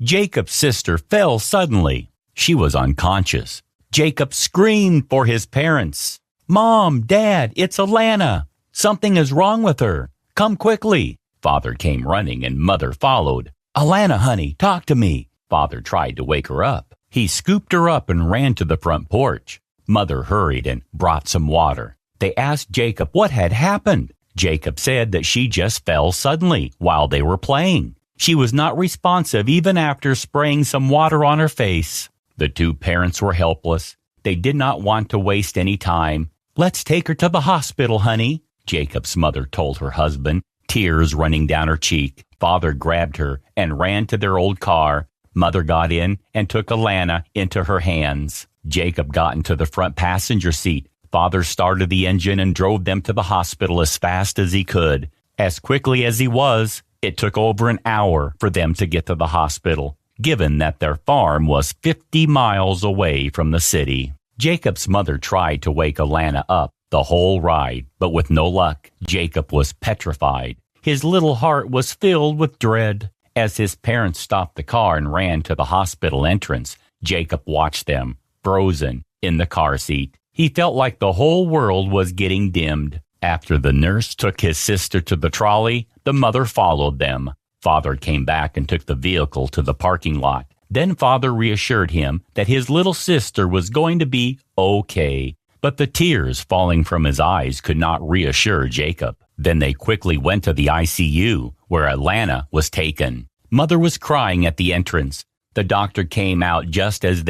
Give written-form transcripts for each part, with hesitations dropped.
Jacob's sister fell suddenly. She was unconscious. Jacob screamed for his parents. "Mom, Dad, it's Alana. Something is wrong with her. Come quickly." Father came running and Mother followed. "Alana, honey, talk to me." Father tried to wake her up. He scooped her up and ran to the front porch. Mother hurried and brought some water. They asked Jacob what had happened. Jacob said that she just fell suddenly while they were playing. She was not responsive even after spraying some water on her face. The two parents were helpless. They did not want to waste any time. "Let's take her to the hospital, honey," Jacob's mother told her husband, tears running down her cheek. Father grabbed her and ran to their old car. Mother got in and took Alana into her hands. Jacob got into the front passenger seat. Father started the engine and drove them to the hospital as fast as he could. As quickly as he was, it took over an hour for them to get to the hospital, given that their farm was 50 miles away from the city. Jacob's mother tried to wake Alana up the whole ride, but with no luck. Jacob was petrified. His little heart was filled with dread. As his parents stopped the car and ran to the hospital entrance, Jacob watched them, frozen, in the car seat. He felt like the whole world was getting dimmed. After the nurse took his sister to the trolley, the mother followed them. Father came back and took the vehicle to the parking lot. Then Father reassured him that his little sister was going to be okay. But the tears falling from his eyes could not reassure Jacob. Then they quickly went to the ICU, where Alana was taken. Mother was crying at the entrance. The doctor came out just as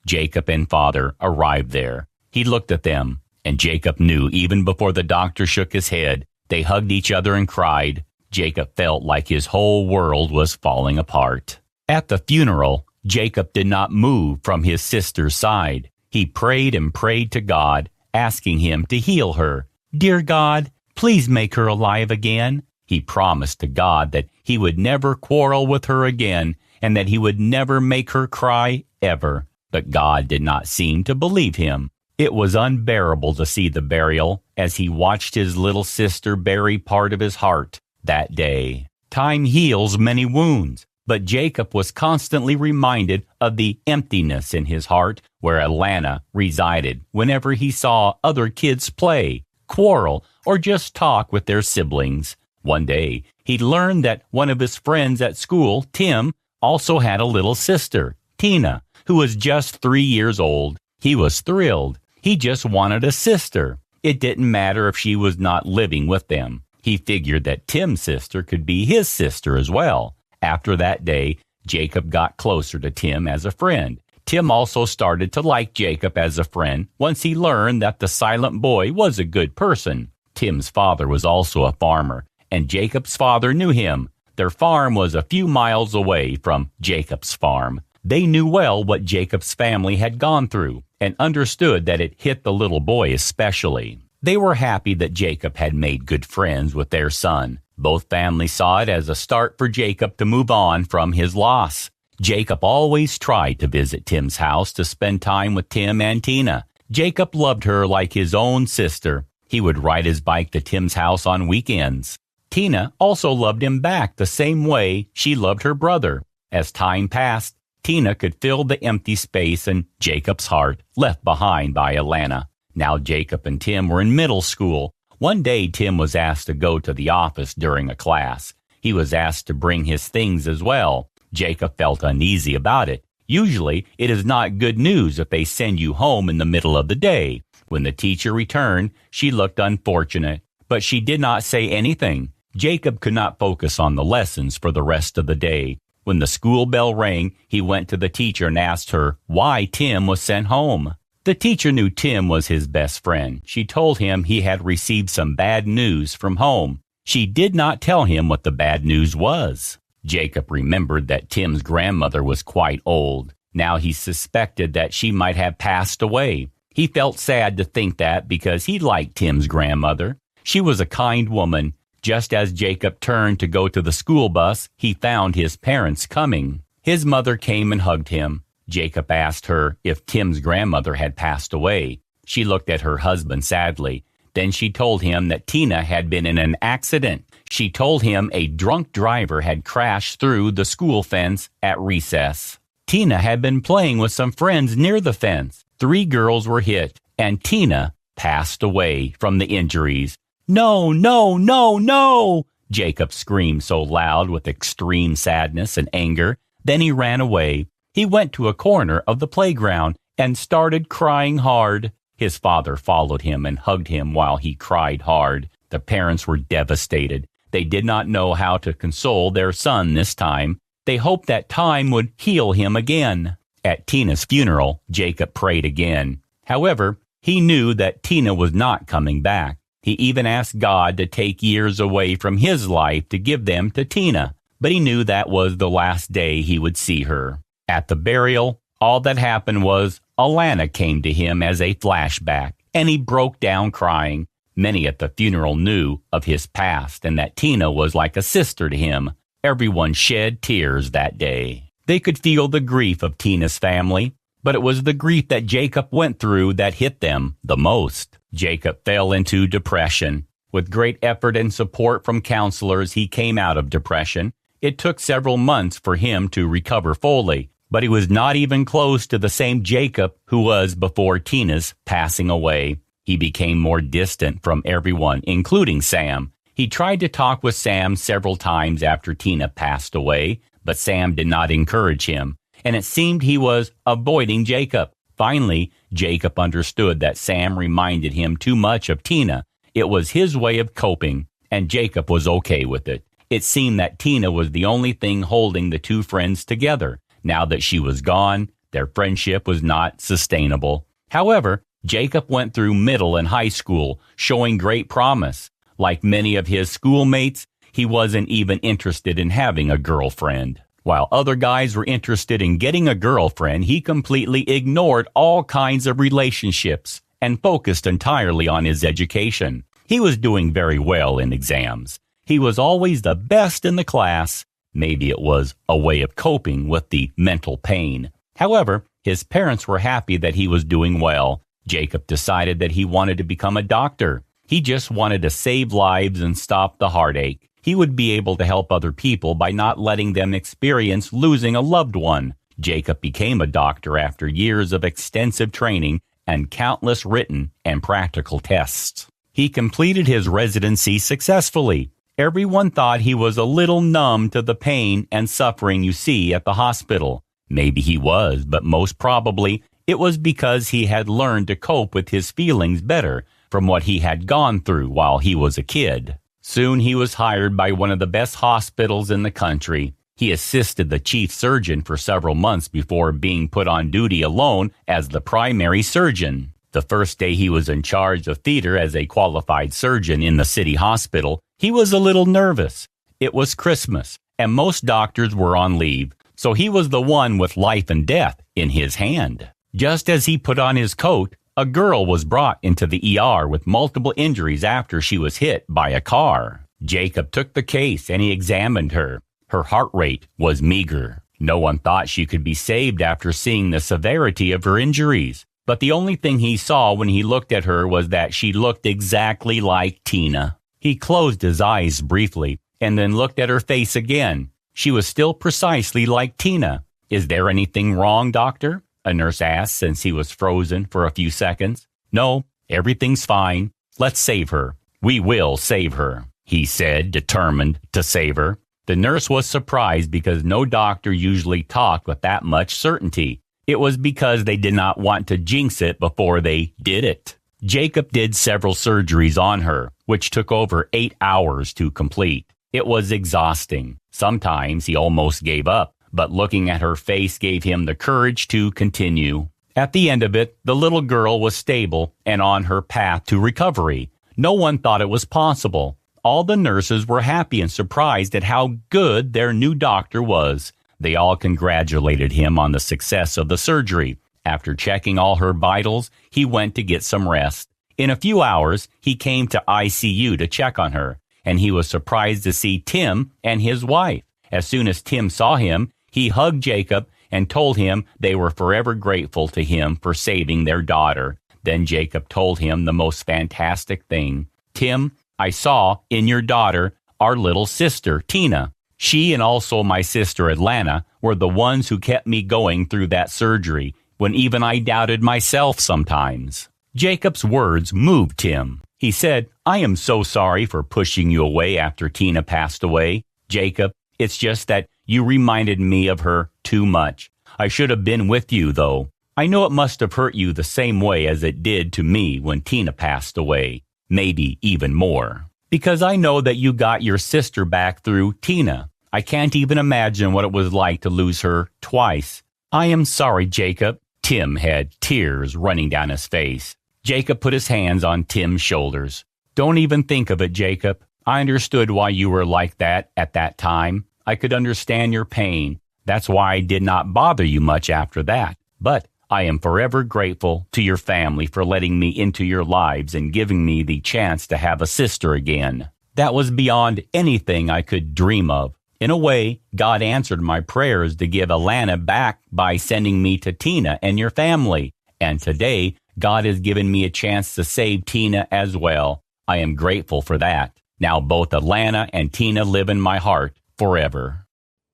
Jacob and Father, arrived there. He looked at them, and Jacob knew even before the doctor shook his head. They hugged each other and cried. Jacob felt like his whole world was falling apart. At the funeral, Jacob did not move from his sister's side. He prayed and prayed to God, asking him to heal her. "Dear God, please make her alive again." He promised to God that he would never quarrel with her again and that he would never make her cry ever. But God did not seem to believe him. It was unbearable to see the burial as he watched his little sister bury part of his heart that day. Time heals many wounds, but Jacob was constantly reminded of the emptiness in his heart where Alana resided whenever he saw other kids play, quarrel, or just talk with their siblings. One day, he learned that one of his friends at school, Tim, also had a little sister, Tina, who was just 3 years old. He was thrilled. He just wanted a sister. It didn't matter if she was not living with them. He figured that Tim's sister could be his sister as well. After that day, Jacob got closer to Tim as a friend. Tim also started to like Jacob as a friend once he learned that the silent boy was a good person. Tim's father was also a farmer, and Jacob's father knew him. Their farm was a few miles away from Jacob's farm. They knew well what Jacob's family had gone through and understood that it hit the little boy especially. They were happy that Jacob had made good friends with their son. Both families saw it as a start for Jacob to move on from his loss. Jacob always tried to visit Tim's house to spend time with Tim and Tina. Jacob loved her like his own sister. He would ride his bike to Tim's house on weekends. Tina also loved him back the same way she loved her brother. As time passed, Tina could fill the empty space in Jacob's heart left behind by Alana. Now Jacob and Tim were in middle school. One day Tim was asked to go to the office during a class. He was asked to bring his things as well. Jacob felt uneasy about it. Usually, it is not good news if they send you home in the middle of the day. When the teacher returned, she looked unfortunate, but she did not say anything. Jacob could not focus on the lessons for the rest of the day. When the school bell rang, he went to the teacher and asked her why Tim was sent home. The teacher knew Tim was his best friend. She told him he had received some bad news from home. She did not tell him what the bad news was. Jacob remembered that Tim's grandmother was quite old. Now he suspected that she might have passed away. He felt sad to think that because he liked Tim's grandmother. She was a kind woman. Just as Jacob turned to go to the school bus, he found his parents coming. His mother came and hugged him. Jacob asked her if Tim's grandmother had passed away. She looked at her husband sadly. Then she told him that Tina had been in an accident. She told him a drunk driver had crashed through the school fence at recess. Tina had been playing with some friends near the fence. 3 girls were hit, and Tina passed away from the injuries. No, no, no, no! Jacob screamed so loud with extreme sadness and anger. Then he ran away. He went to a corner of the playground and started crying hard. His father followed him and hugged him while he cried hard. The parents were devastated. They did not know how to console their son this time. They hoped that time would heal him again. At Tina's funeral, Jacob prayed again. However, he knew that Tina was not coming back. He even asked God to take years away from his life to give them to Tina, but he knew that was the last day he would see her. At the burial, all that happened was Alana came to him as a flashback, and he broke down crying. Many at the funeral knew of his past and that Tina was like a sister to him. Everyone shed tears that day. They could feel the grief of Tina's family, but it was the grief that Jacob went through that hit them the most. Jacob fell into depression. With great effort and support from counselors, he came out of depression. It took several months for him to recover fully, but he was not even close to the same Jacob who was before Tina's passing away. He became more distant from everyone, including Sam. He tried to talk with Sam several times after Tina passed away, but Sam did not encourage him, and it seemed he was avoiding Jacob. Finally, Jacob understood that Sam reminded him too much of Tina. It was his way of coping, and Jacob was okay with it. It seemed that Tina was the only thing holding the two friends together. Now that she was gone, their friendship was not sustainable. However, Jacob went through middle and high school, showing great promise. Like many of his schoolmates, he wasn't even interested in having a girlfriend. While other guys were interested in getting a girlfriend, he completely ignored all kinds of relationships and focused entirely on his education. He was doing very well in exams. He was always the best in the class. Maybe it was a way of coping with the mental pain. However, his parents were happy that he was doing well. Jacob decided that he wanted to become a doctor. He just wanted to save lives and stop the heartache. He would be able to help other people by not letting them experience losing a loved one. Jacob became a doctor after years of extensive training and countless written and practical tests. He completed his residency successfully. Everyone thought he was a little numb to the pain and suffering you see at the hospital. Maybe he was, but most probably it was because he had learned to cope with his feelings better from what he had gone through while he was a kid. Soon he was hired by one of the best hospitals in the country. He assisted the chief surgeon for several months before being put on duty alone as the primary surgeon. The first day he was in charge of theater as a qualified surgeon in the city hospital, he was a little nervous. It was Christmas, and most doctors were on leave, so he was the one with life and death in his hand. Just as he put on his coat, a girl was brought into the ER with multiple injuries after she was hit by a car. Jacob took the case and he examined her. Her heart rate was meager. No one thought she could be saved after seeing the severity of her injuries. But the only thing he saw when he looked at her was that she looked exactly like Tina. He closed his eyes briefly and then looked at her face again. She was still precisely like Tina. "Is there anything wrong, doctor?" a nurse asked since he was frozen for a few seconds. "No, everything's fine. Let's save her. We will save her," he said, determined to save her. The nurse was surprised because no doctor usually talked with that much certainty. It was because they did not want to jinx it before they did it. Jacob did several surgeries on her, which took over 8 hours to complete. It was exhausting. Sometimes he almost gave up, but looking at her face gave him the courage to continue. At the end of it, the little girl was stable and on her path to recovery. No one thought it was possible. All the nurses were happy and surprised at how good their new doctor was. They all congratulated him on the success of the surgery. After checking all her vitals, he went to get some rest. In a few hours, he came to ICU to check on her, and he was surprised to see Tim and his wife. As soon as Tim saw him, he hugged Jacob and told him they were forever grateful to him for saving their daughter. Then Jacob told him the most fantastic thing. Tim, I saw in your daughter our little sister, Tina. She and also my sister, Atlanta, were the ones who kept me going through that surgery when even I doubted myself sometimes. Jacob's words moved Tim. He said, I am so sorry for pushing you away after Tina passed away. Jacob, it's just that you reminded me of her too much. I should have been with you, though. I know it must have hurt you the same way as it did to me when Tina passed away. Maybe even more. Because I know that you got your sister back through Tina. I can't even imagine what it was like to lose her twice. I am sorry, Jacob. Tim had tears running down his face. Jacob put his hands on Tim's shoulders. Don't even think of it, Jacob. I understood why you were like that at that time. I could understand your pain. That's why I did not bother you much after that. But I am forever grateful to your family for letting me into your lives and giving me the chance to have a sister again. That was beyond anything I could dream of. In a way, God answered my prayers to give Alana back by sending me to Tina and your family. And today, God has given me a chance to save Tina as well. I am grateful for that. Now both Alana and Tina live in my heart forever.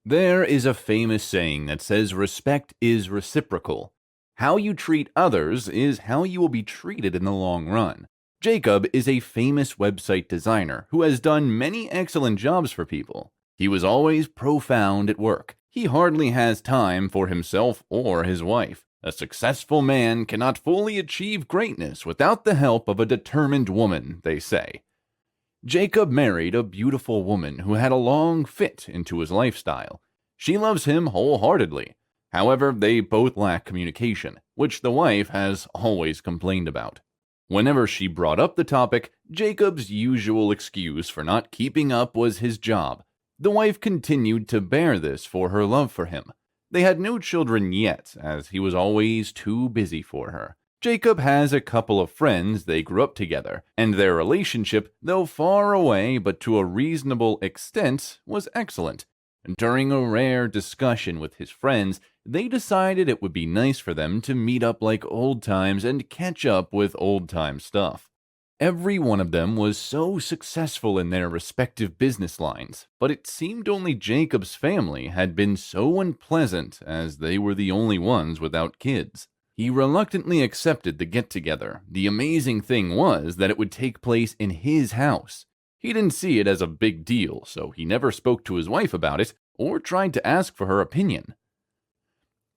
There is a famous saying that says respect is reciprocal. How you treat others is how you will be treated in the long run. Jacob is a famous website designer who has done many excellent jobs for people. He was always profound at work. He hardly has time for himself or his wife. A successful man cannot fully achieve greatness without the help of a determined woman, they say. Jacob married a beautiful woman who had a long fit into his lifestyle. She loves him wholeheartedly. However, they both lack communication, which the wife has always complained about. Whenever she brought up the topic, Jacob's usual excuse for not keeping up was his job. The wife continued to bear this for her love for him. They had no children yet, as he was always too busy for her. Jacob has a couple of friends they grew up together, and their relationship, though far away but to a reasonable extent, was excellent. During a rare discussion with his friends, they decided it would be nice for them to meet up like old times and catch up with old-time stuff. Every one of them was so successful in their respective business lines, but it seemed only Jacob's family had been so unpleasant as they were the only ones without kids. He reluctantly accepted the get-together. The amazing thing was that it would take place in his house. He didn't see it as a big deal, so he never spoke to his wife about it or tried to ask for her opinion.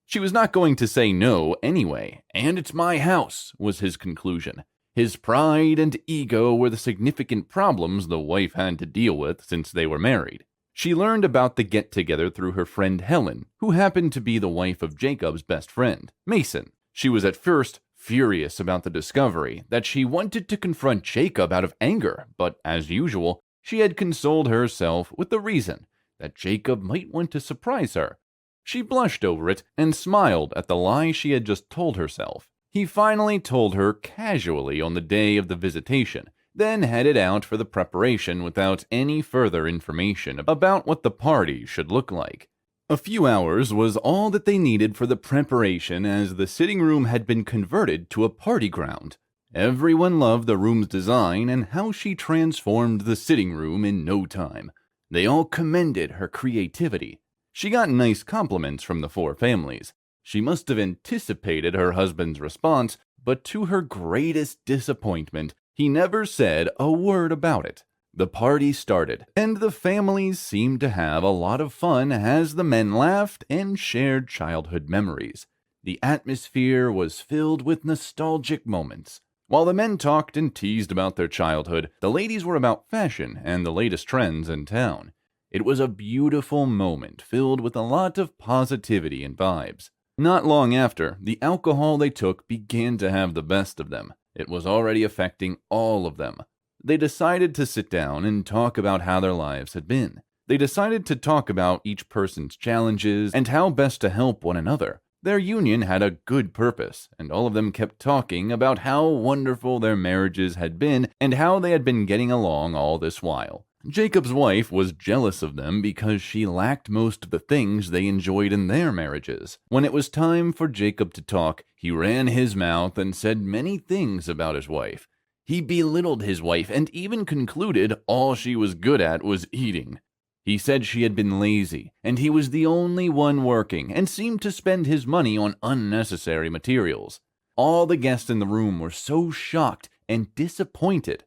She was not going to say no anyway, and it's my house, was his conclusion. His pride and ego were the significant problems the wife had to deal with since they were married. She learned about the get-together through her friend Helen, who happened to be the wife of Jacob's best friend, Mason. She was at first furious about the discovery that she wanted to confront Jacob out of anger, but as usual, she had consoled herself with the reason that Jacob might want to surprise her. She blushed over it and smiled at the lie she had just told herself. He finally told her casually on the day of the visitation, then headed out for the preparation without any further information about what the party should look like. A few hours was all that they needed for the preparation, as the sitting room had been converted to a party ground. Everyone loved the room's design and how she transformed the sitting room in no time. They all commended her creativity. She got nice compliments from the four families. She must have anticipated her husband's response, but to her greatest disappointment, he never said a word about it. The party started, and the families seemed to have a lot of fun as the men laughed and shared childhood memories. The atmosphere was filled with nostalgic moments. While the men talked and teased about their childhood, the ladies were about fashion and the latest trends in town. It was a beautiful moment filled with a lot of positivity and vibes. Not long after, the alcohol they took began to have the best of them. It was already affecting all of them. They decided to sit down and talk about how their lives had been. They decided to talk about each person's challenges and how best to help one another. Their union had a good purpose, and all of them kept talking about how wonderful their marriages had been and how they had been getting along all this while. Jacob's wife was jealous of them because she lacked most of the things they enjoyed in their marriages. When it was time for Jacob to talk, he ran his mouth and said many things about his wife. He belittled his wife and even concluded all she was good at was eating. He said she had been lazy, and he was the only one working, and seemed to spend his money on unnecessary materials. All the guests in the room were so shocked and disappointed.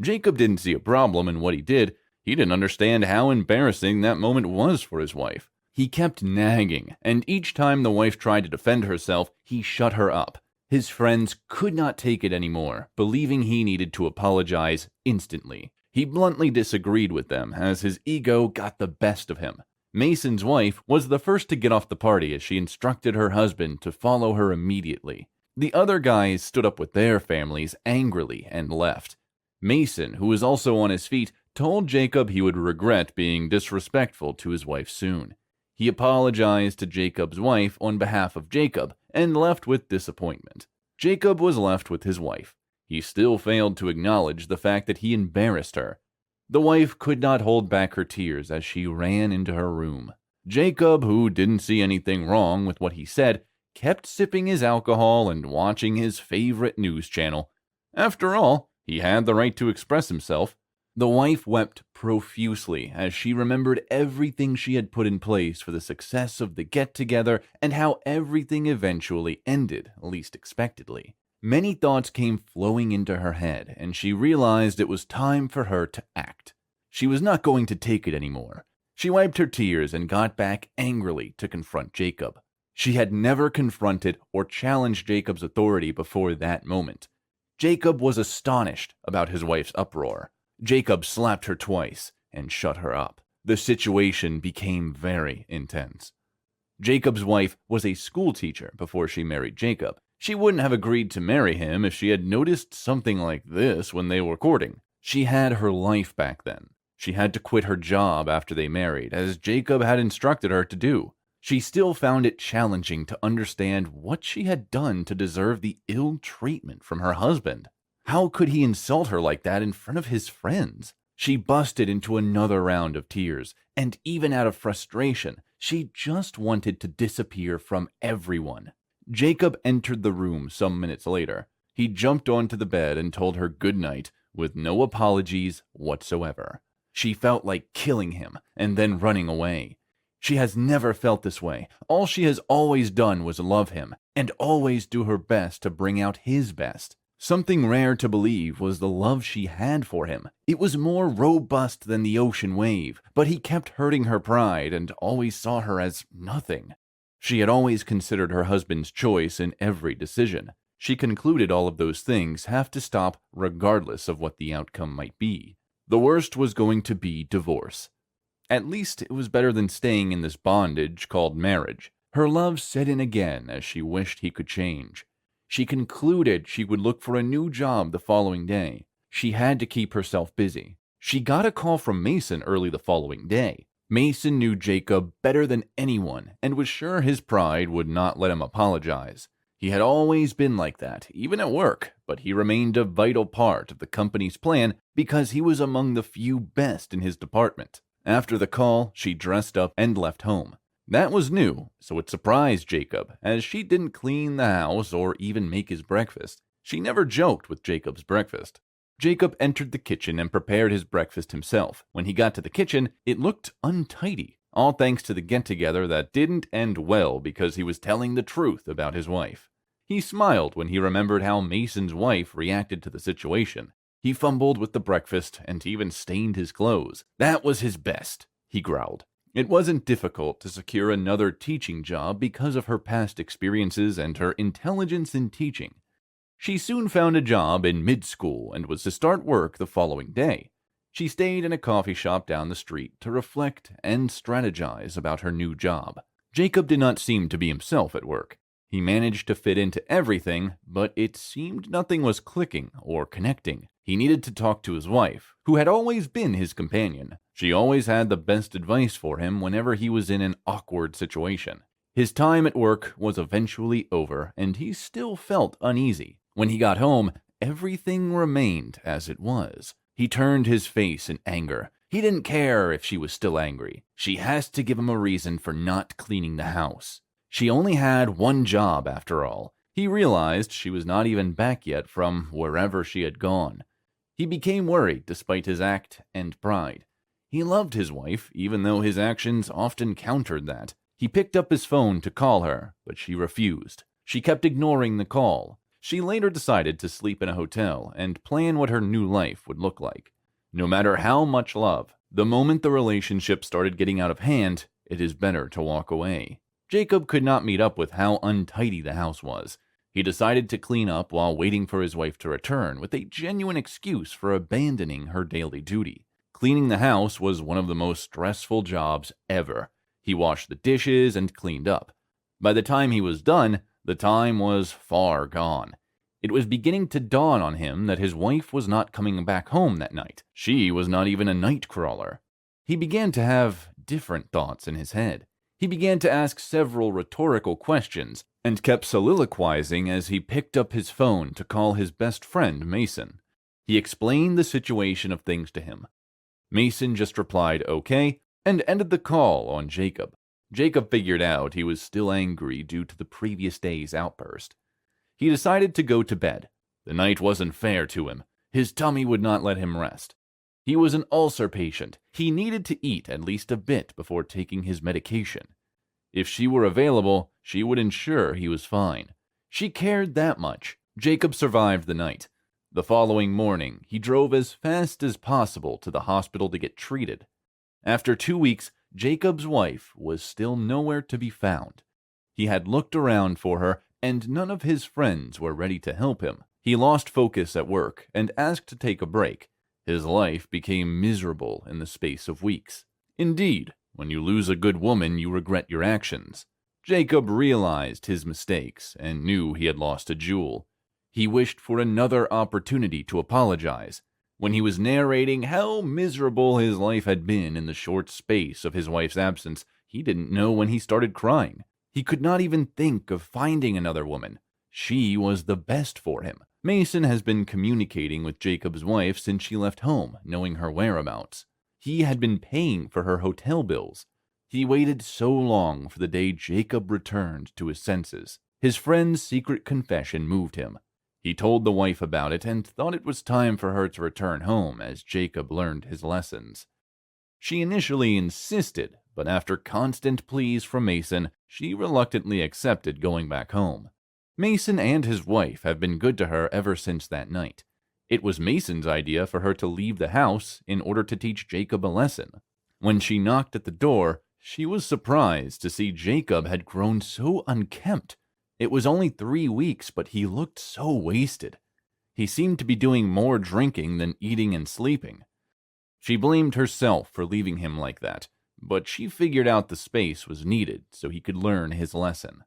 Jacob didn't see a problem in what he did. He didn't understand how embarrassing that moment was for his wife. He kept nagging, and each time the wife tried to defend herself, he shut her up. His friends could not take it anymore, believing he needed to apologize instantly. He bluntly disagreed with them as his ego got the best of him. Mason's wife was the first to get off the party as she instructed her husband to follow her immediately. The other guys stood up with their families angrily and left. Mason, who was also on his feet, told Jacob he would regret being disrespectful to his wife soon. He apologized to Jacob's wife on behalf of Jacob and left with disappointment. Jacob was left with his wife. He still failed to acknowledge the fact that he embarrassed her. The wife could not hold back her tears as she ran into her room. Jacob, who didn't see anything wrong with what he said, kept sipping his alcohol and watching his favorite news channel. After all, he had the right to express himself. The wife wept profusely as she remembered everything she had put in place for the success of the get-together and how everything eventually ended, least expectedly. Many thoughts came flowing into her head, and she realized it was time for her to act. She was not going to take it anymore. She wiped her tears and got back angrily to confront Jacob. She had never confronted or challenged Jacob's authority before that moment. Jacob was astonished about his wife's uproar. Jacob slapped her twice and shut her up. The situation became very intense. Jacob's wife was a school teacher before she married Jacob. She wouldn't have agreed to marry him if she had noticed something like this when they were courting. She had her life back then. She had to quit her job after they married, as Jacob had instructed her to do. She still found it challenging to understand what she had done to deserve the ill treatment from her husband. How could he insult her like that in front of his friends? She busted into another round of tears, and even out of frustration, she just wanted to disappear from everyone. Jacob entered the room some minutes later. He jumped onto the bed and told her good night with no apologies whatsoever. She felt like killing him and then running away. She has never felt this way. All she has always done was love him and always do her best to bring out his best. Something rare to believe was the love she had for him. It was more robust than the ocean wave, but he kept hurting her pride and always saw her as nothing. She had always considered her husband's choice in every decision. She concluded all of those things have to stop regardless of what the outcome might be. The worst was going to be divorce. At least it was better than staying in this bondage called marriage. Her love set in again as she wished he could change. She concluded she would look for a new job the following day. She had to keep herself busy. She got a call from Mason early the following day. Mason knew Jacob better than anyone and was sure his pride would not let him apologize. He had always been like that, even at work, but he remained a vital part of the company's plan because he was among the few best in his department. After the call, she dressed up and left home. That was new, so it surprised Jacob, as she didn't clean the house or even make his breakfast. She never joked with Jacob's breakfast. Jacob entered the kitchen and prepared his breakfast himself. When he got to the kitchen, it looked untidy, all thanks to the get-together that didn't end well because he was telling the truth about his wife. He smiled when he remembered how Mason's wife reacted to the situation. He fumbled with the breakfast and even stained his clothes. That was his best, he growled. It wasn't difficult to secure another teaching job because of her past experiences and her intelligence in teaching. She soon found a job in mid-school and was to start work the following day. She stayed in a coffee shop down the street to reflect and strategize about her new job. Jacob did not seem to be himself at work. He managed to fit into everything, but it seemed nothing was clicking or connecting. He needed to talk to his wife, who had always been his companion. She always had the best advice for him whenever he was in an awkward situation. His time at work was eventually over, and he still felt uneasy. When he got home, everything remained as it was. He turned his face in anger. He didn't care if she was still angry. She has to give him a reason for not cleaning the house. She only had one job after all. He realized she was not even back yet from wherever she had gone. He became worried despite his act and pride. He loved his wife, even though his actions often countered that. He picked up his phone to call her, but she refused. She kept ignoring the call. She later decided to sleep in a hotel and plan what her new life would look like. No matter how much love, the moment the relationship started getting out of hand, it is better to walk away. Jacob could not meet up with how untidy the house was. He decided to clean up while waiting for his wife to return with a genuine excuse for abandoning her daily duty. Cleaning the house was one of the most stressful jobs ever. He washed the dishes and cleaned up. By the time he was done, the time was far gone. It was beginning to dawn on him that his wife was not coming back home that night. She was not even a night crawler. He began to have different thoughts in his head. He began to ask several rhetorical questions and kept soliloquizing as he picked up his phone to call his best friend, Mason. He explained the situation of things to him. Mason just replied, "Okay," and ended the call on Jacob. Jacob figured out he was still angry due to the previous day's outburst. He decided to go to bed. The night wasn't fair to him. His tummy would not let him rest. He was an ulcer patient. He needed to eat at least a bit before taking his medication. If she were available, she would ensure he was fine. She cared that much. Jacob survived the night. The following morning, he drove as fast as possible to the hospital to get treated. After 2 weeks, Jacob's wife was still nowhere to be found. He had looked around for her, and none of his friends were ready to help him. He lost focus at work and asked to take a break. His life became miserable in the space of weeks. Indeed, when you lose a good woman, you regret your actions. Jacob realized his mistakes and knew he had lost a jewel. He wished for another opportunity to apologize. When he was narrating how miserable his life had been in the short space of his wife's absence, he didn't know when he started crying. He could not even think of finding another woman. She was the best for him. Mason has been communicating with Jacob's wife since she left home, knowing her whereabouts. He had been paying for her hotel bills. He waited so long for the day Jacob returned to his senses. His friend's secret confession moved him. He told the wife about it and thought it was time for her to return home as Jacob learned his lessons. She initially insisted, but after constant pleas from Mason, she reluctantly accepted going back home. Mason and his wife have been good to her ever since that night. It was Mason's idea for her to leave the house in order to teach Jacob a lesson. When she knocked at the door, she was surprised to see Jacob had grown so unkempt. It was only 3 weeks, but he looked so wasted. He seemed to be doing more drinking than eating and sleeping. She blamed herself for leaving him like that, but she figured out the space was needed so he could learn his lesson.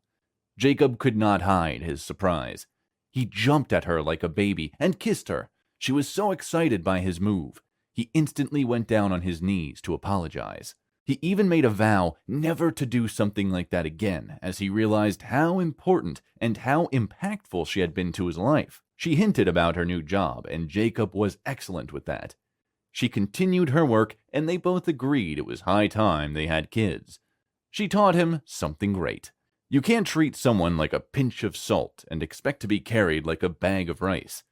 Jacob could not hide his surprise. He jumped at her like a baby and kissed her. She was so excited by his move. He instantly went down on his knees to apologize. He even made a vow never to do something like that again, as he realized how important and how impactful she had been to his life. She hinted about her new job, and Jacob was excellent with that. She continued her work, and they both agreed it was high time they had kids. She taught him something great. You can't treat someone like a pinch of salt and expect to be carried like a bag of rice.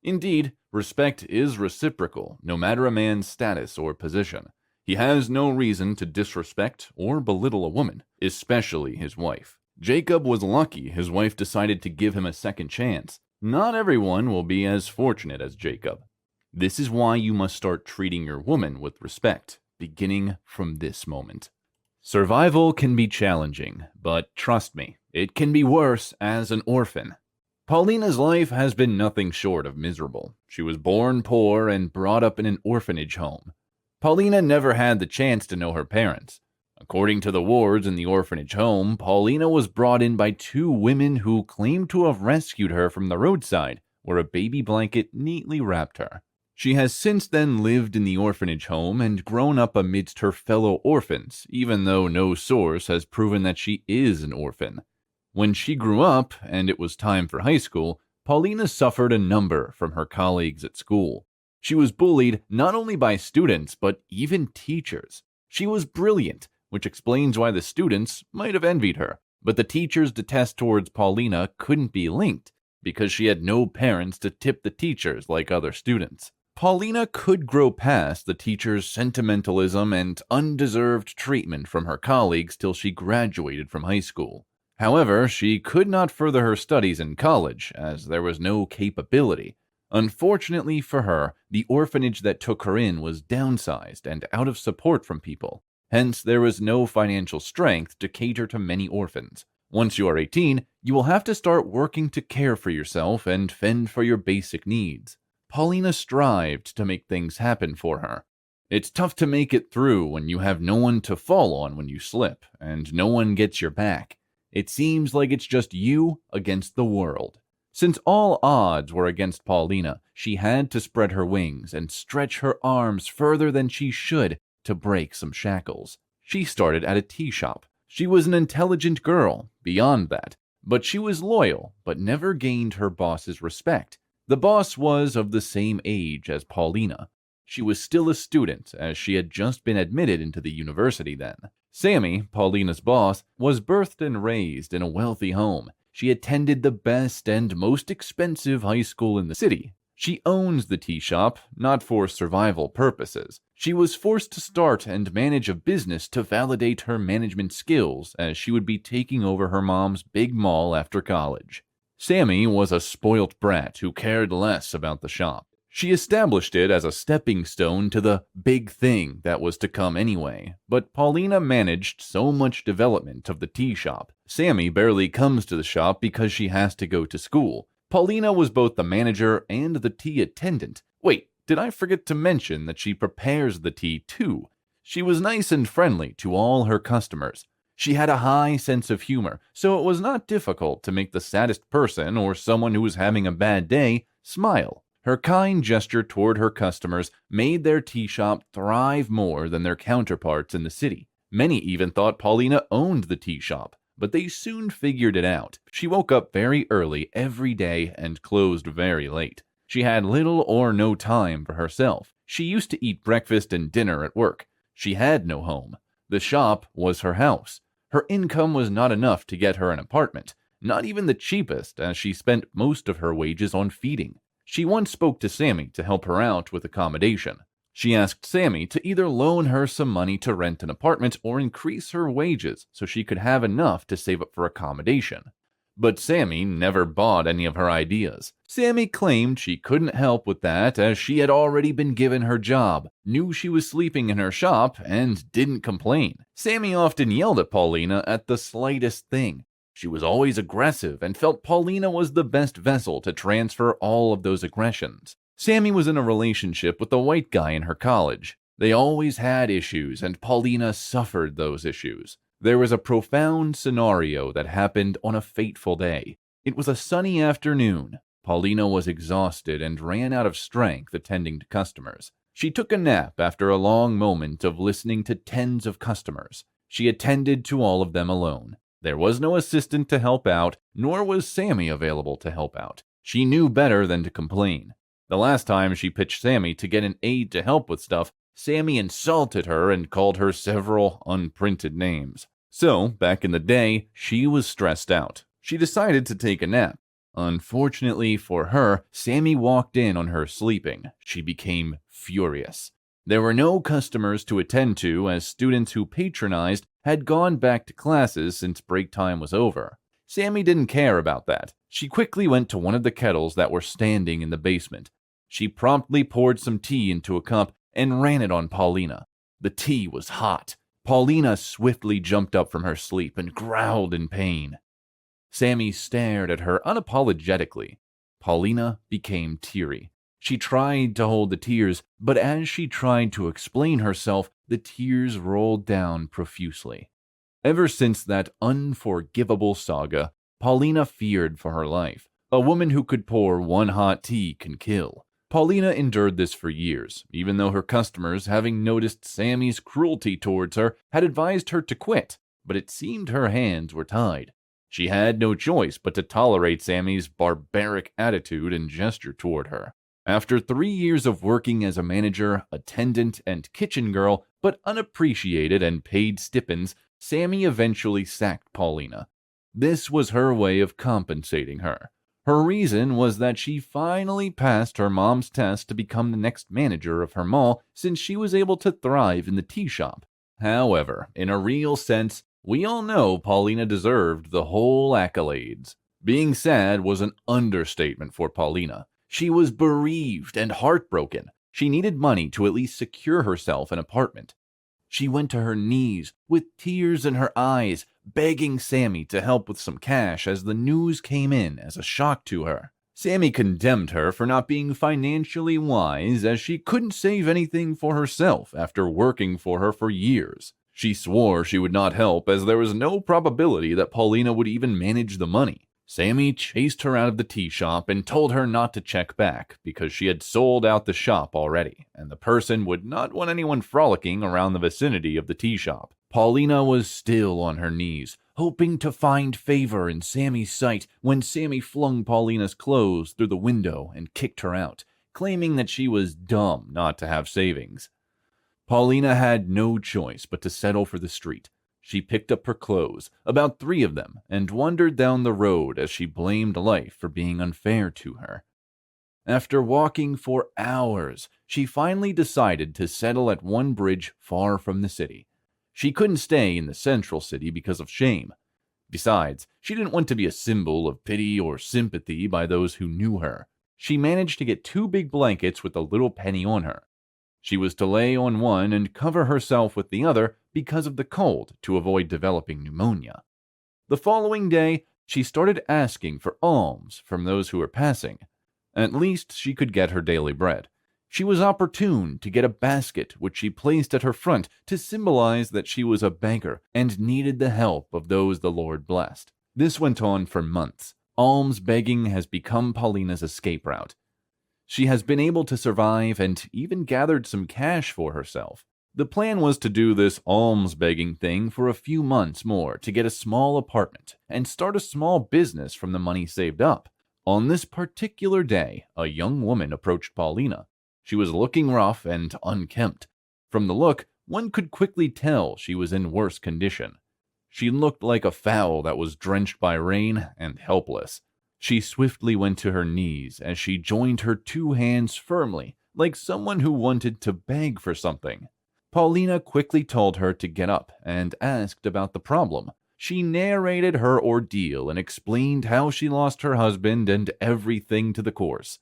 Indeed, respect is reciprocal, no matter a man's status or position. He has no reason to disrespect or belittle a woman, especially his wife. Jacob was lucky his wife decided to give him a second chance. Not everyone will be as fortunate as Jacob. This is why you must start treating your woman with respect, beginning from this moment. Survival can be challenging, but trust me, it can be worse as an orphan. Paulina's life has been nothing short of miserable. She was born poor and brought up in an orphanage home. Paulina never had the chance to know her parents. According to the wards in the orphanage home, Paulina was brought in by 2 women who claimed to have rescued her from the roadside, where a baby blanket neatly wrapped her. She has since then lived in the orphanage home and grown up amidst her fellow orphans, even though no source has proven that she is an orphan. When she grew up, and it was time for high school, Paulina suffered a number from her colleagues at school. She was bullied not only by students, but even teachers. She was brilliant, which explains why the students might have envied her. But the teachers' detest towards Paulina couldn't be linked, because she had no parents to tip the teachers like other students. Paulina could grow past the teachers' sentimentalism and undeserved treatment from her colleagues till she graduated from high school. However, she could not further her studies in college, as there was no capability. Unfortunately for her, the orphanage that took her in was downsized and out of support from people. Hence, there was no financial strength to cater to many orphans. Once you are 18, you will have to start working to care for yourself and fend for your basic needs. Paulina strived to make things happen for her. It's tough to make it through when you have no one to fall on when you slip, and no one gets your back. It seems like it's just you against the world. Since all odds were against Paulina, she had to spread her wings and stretch her arms further than she should to break some shackles. She started at a tea shop. She was an intelligent girl, beyond that, but she was loyal, but never gained her boss's respect. The boss was of the same age as Paulina. She was still a student, as she had just been admitted into the university then. Sammy, Paulina's boss, was birthed and raised in a wealthy home. She attended the best and most expensive high school in the city. She owns the tea shop, not for survival purposes. She was forced to start and manage a business to validate her management skills, as she would be taking over her mom's big mall after college. Sammy was a spoilt brat who cared less about the shop. She established it as a stepping stone to the big thing that was to come anyway, but Paulina managed so much development of the tea shop. Sammy barely comes to the shop because she has to go to school. Paulina was both the manager and the tea attendant. Wait, did I forget to mention that she prepares the tea too? She was nice and friendly to all her customers. She had a high sense of humor, so it was not difficult to make the saddest person or someone who was having a bad day smile. Her kind gesture toward her customers made their tea shop thrive more than their counterparts in the city. Many even thought Paulina owned the tea shop, but they soon figured it out. She woke up very early every day and closed very late. She had little or no time for herself. She used to eat breakfast and dinner at work. She had no home. The shop was her house. Her income was not enough to get her an apartment, not even the cheapest, as she spent most of her wages on feeding. She once spoke to Sammy to help her out with accommodation. She asked Sammy to either loan her some money to rent an apartment or increase her wages so she could have enough to save up for accommodation. But Sammy never bought any of her ideas. Sammy claimed she couldn't help with that as she had already been given her job, knew she was sleeping in her shop, and didn't complain. Sammy often yelled at Paulina at the slightest thing. She was always aggressive and felt Paulina was the best vessel to transfer all of those aggressions. Sammy was in a relationship with a white guy in her college. They always had issues, and Paulina suffered those issues. There was a profound scenario that happened on a fateful day. It was a sunny afternoon. Paulina was exhausted and ran out of strength attending to customers. She took a nap after a long moment of listening to tens of customers. She attended to all of them alone. There was no assistant to help out, nor was Sammy available to help out. She knew better than to complain. The last time she pitched Sammy to get an aide to help with stuff, Sammy insulted her and called her several unprinted names. So, back in the day, she was stressed out. She decided to take a nap. Unfortunately for her, Sammy walked in on her sleeping. She became furious. There were no customers to attend to as students who patronized had gone back to classes since break time was over. Sammy didn't care about that. She quickly went to one of the kettles that were standing in the basement. She promptly poured some tea into a cup and ran it on Paulina. The tea was hot. Paulina swiftly jumped up from her sleep and growled in pain. Sammy stared at her unapologetically. Paulina became teary. She tried to hold the tears, but as she tried to explain herself, the tears rolled down profusely. Ever since that unforgivable saga, Paulina feared for her life. A woman who could pour one hot tea can kill. Paulina endured this for years, even though her customers, having noticed Sammy's cruelty towards her, had advised her to quit, but it seemed her hands were tied. She had no choice but to tolerate Sammy's barbaric attitude and gesture toward her. After 3 years of working as a manager, attendant, and kitchen girl, but unappreciated and paid stipends, Sammy eventually sacked Paulina. This was her way of compensating her. Her reason was that she finally passed her mom's test to become the next manager of her mall since she was able to thrive in the tea shop. However, in a real sense, we all know Paulina deserved the whole accolades. Being sad was an understatement for Paulina. She was bereaved and heartbroken. She needed money to at least secure herself an apartment. She went to her knees, with tears in her eyes, begging Sammy to help with some cash as the news came in as a shock to her. Sammy condemned her for not being financially wise as she couldn't save anything for herself after working for her for years. She swore she would not help as there was no probability that Paulina would even manage the money. Sammy chased her out of the tea shop and told her not to check back because she had sold out the shop already, and the person would not want anyone frolicking around the vicinity of the tea shop. Paulina was still on her knees, hoping to find favor in Sammy's sight when Sammy flung Paulina's clothes through the window and kicked her out, claiming that she was dumb not to have savings. Paulina had no choice but to settle for the street. She picked up her clothes, about 3 of them, and wandered down the road as she blamed life for being unfair to her. After walking for hours, she finally decided to settle at one bridge far from the city. She couldn't stay in the central city because of shame. Besides, she didn't want to be a symbol of pity or sympathy by those who knew her. She managed to get 2 big blankets with a little penny on her. She was to lay on one and cover herself with the other because of the cold to avoid developing pneumonia. The following day, she started asking for alms from those who were passing. At least she could get her daily bread. She was opportune to get a basket which she placed at her front to symbolize that she was a beggar and needed the help of those the Lord blessed. This went on for months. Alms begging has become Paulina's escape route. She has been able to survive and even gathered some cash for herself. The plan was to do this alms-begging thing for a few months more to get a small apartment and start a small business from the money saved up. On this particular day, a young woman approached Paulina. She was looking rough and unkempt. From the look, one could quickly tell she was in worse condition. She looked like a fowl that was drenched by rain and helpless. She swiftly went to her knees as she joined her 2 hands firmly, like someone who wanted to beg for something. Paulina quickly told her to get up and asked about the problem. She narrated her ordeal and explained how she lost her husband and everything to the course.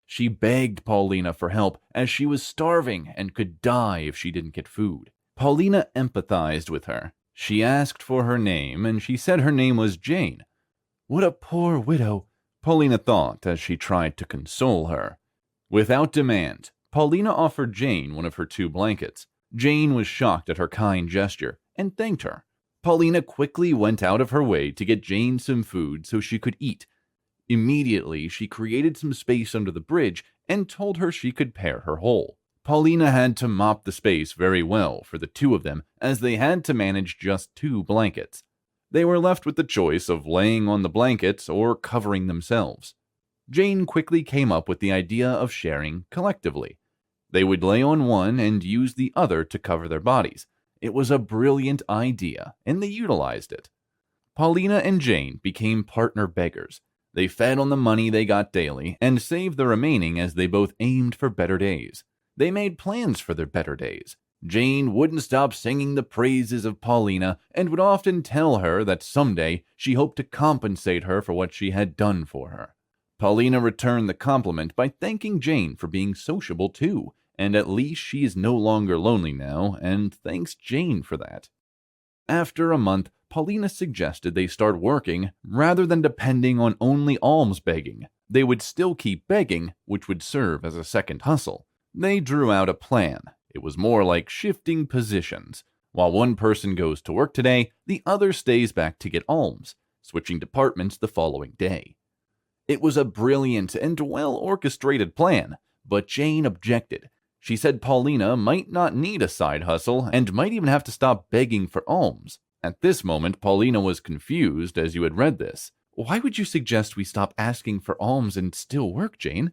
She begged Paulina for help as she was starving and could die if she didn't get food. Paulina empathized with her. She asked for her name and she said her name was Jane. What a poor widow, Paulina thought as she tried to console her. Without demand, Paulina offered Jane one of her 2 blankets. Jane was shocked at her kind gesture and thanked her. Paulina quickly went out of her way to get Jane some food so she could eat. Immediately, she created some space under the bridge and told her she could pair her hole. Paulina had to mop the space very well for the 2 of them as they had to manage just 2 blankets. They were left with the choice of laying on the blankets or covering themselves. Jane quickly came up with the idea of sharing collectively. They would lay on one and use the other to cover their bodies. It was a brilliant idea, and they utilized it. Paulina and Jane became partner beggars. They fed on the money they got daily and saved the remaining as they both aimed for better days. They made plans for their better days. Jane wouldn't stop singing the praises of Paulina and would often tell her that someday she hoped to compensate her for what she had done for her. Paulina returned the compliment by thanking Jane for being sociable too, and at least she is no longer lonely now, and thanks Jane for that. After a month, Paulina suggested they start working rather than depending on only alms begging. They would still keep begging, which would serve as a second hustle. They drew out a plan. It was more like shifting positions. While one person goes to work today, the other stays back to get alms, switching departments the following day. It was a brilliant and well-orchestrated plan, but Jane objected. She said Paulina might not need a side hustle and might even have to stop begging for alms. At this moment, Paulina was confused as you had read this. Why would you suggest we stop asking for alms and still work, Jane?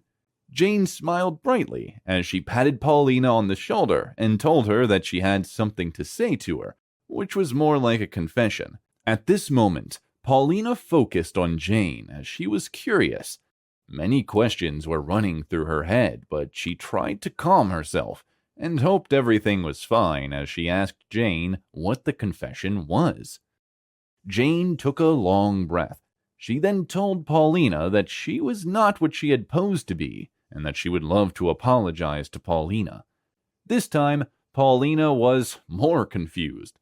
Jane smiled brightly as she patted Paulina on the shoulder and told her that she had something to say to her, which was more like a confession. At this moment, Paulina focused on Jane as she was curious. Many questions were running through her head, but she tried to calm herself and hoped everything was fine as she asked Jane what the confession was. Jane took a long breath. She then told Paulina that she was not what she had posed to be, and that she would love to apologize to Paulina. This time, Paulina was more confused.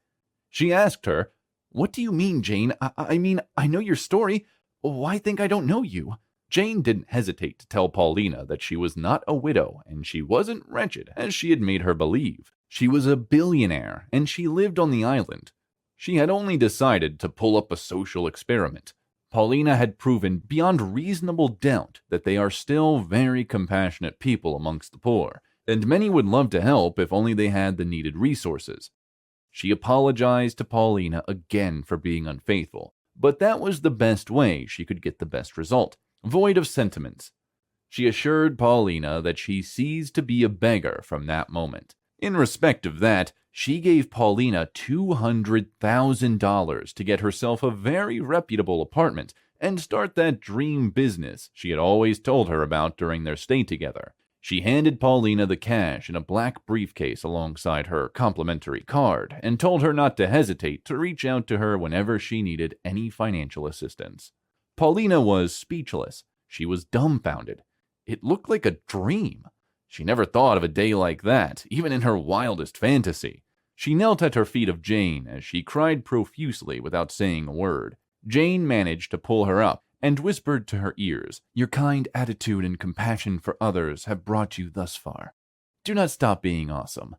She asked her, "What do you mean, Jane? I mean, I know your story. Why think I don't know you?" Jane didn't hesitate to tell Paulina that she was not a widow and she wasn't wretched as she had made her believe. She was a billionaire and she lived on the island. She had only decided to pull up a social experiment. Paulina had proven beyond reasonable doubt that they are still very compassionate people amongst the poor, and many would love to help if only they had the needed resources. She apologized to Paulina again for being unfaithful, but that was the best way she could get the best result, void of sentiments. She assured Paulina that she ceased to be a beggar from that moment. In respect of that, she gave Paulina $200,000 to get herself a very reputable apartment and start that dream business she had always told her about during their stay together. She handed Paulina the cash in a black briefcase alongside her complimentary card and told her not to hesitate to reach out to her whenever she needed any financial assistance. Paulina was speechless. She was dumbfounded. It looked like a dream. She never thought of a day like that, even in her wildest fantasy. She knelt at her feet of Jane as she cried profusely without saying a word. Jane managed to pull her up and whispered to her ears, "Your kind attitude and compassion for others have brought you thus far. Do not stop being awesome."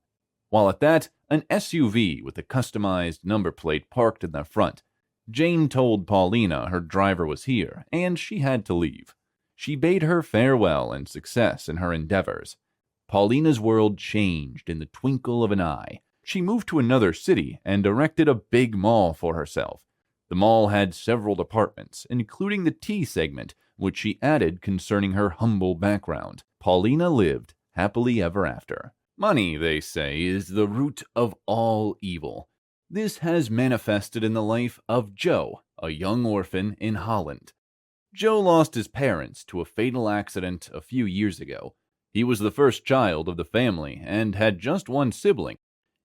While at that, an SUV with a customized number plate parked in the front. Jane told Paulina her driver was here and she had to leave. She bade her farewell and success in her endeavors. Paulina's world changed in the twinkle of an eye. She moved to another city and erected a big mall for herself. The mall had several departments, including the tea segment, which she added concerning her humble background. Paulina lived happily ever after. Money, they say, is the root of all evil. This has manifested in the life of Joe, a young orphan in Holland. Joe lost his parents to a fatal accident a few years ago. He was the first child of the family and had just one sibling.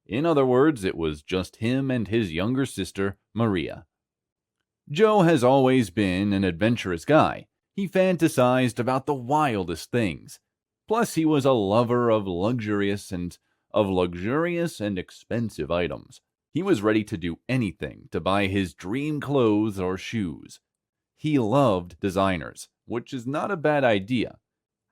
In other words, it was just him and his younger sister, Maria. Joe has always been an adventurous guy. He fantasized about the wildest things. Plus, he was a lover of luxurious and expensive items. He was ready to do anything to buy his dream clothes or shoes. He loved designers, which is not a bad idea.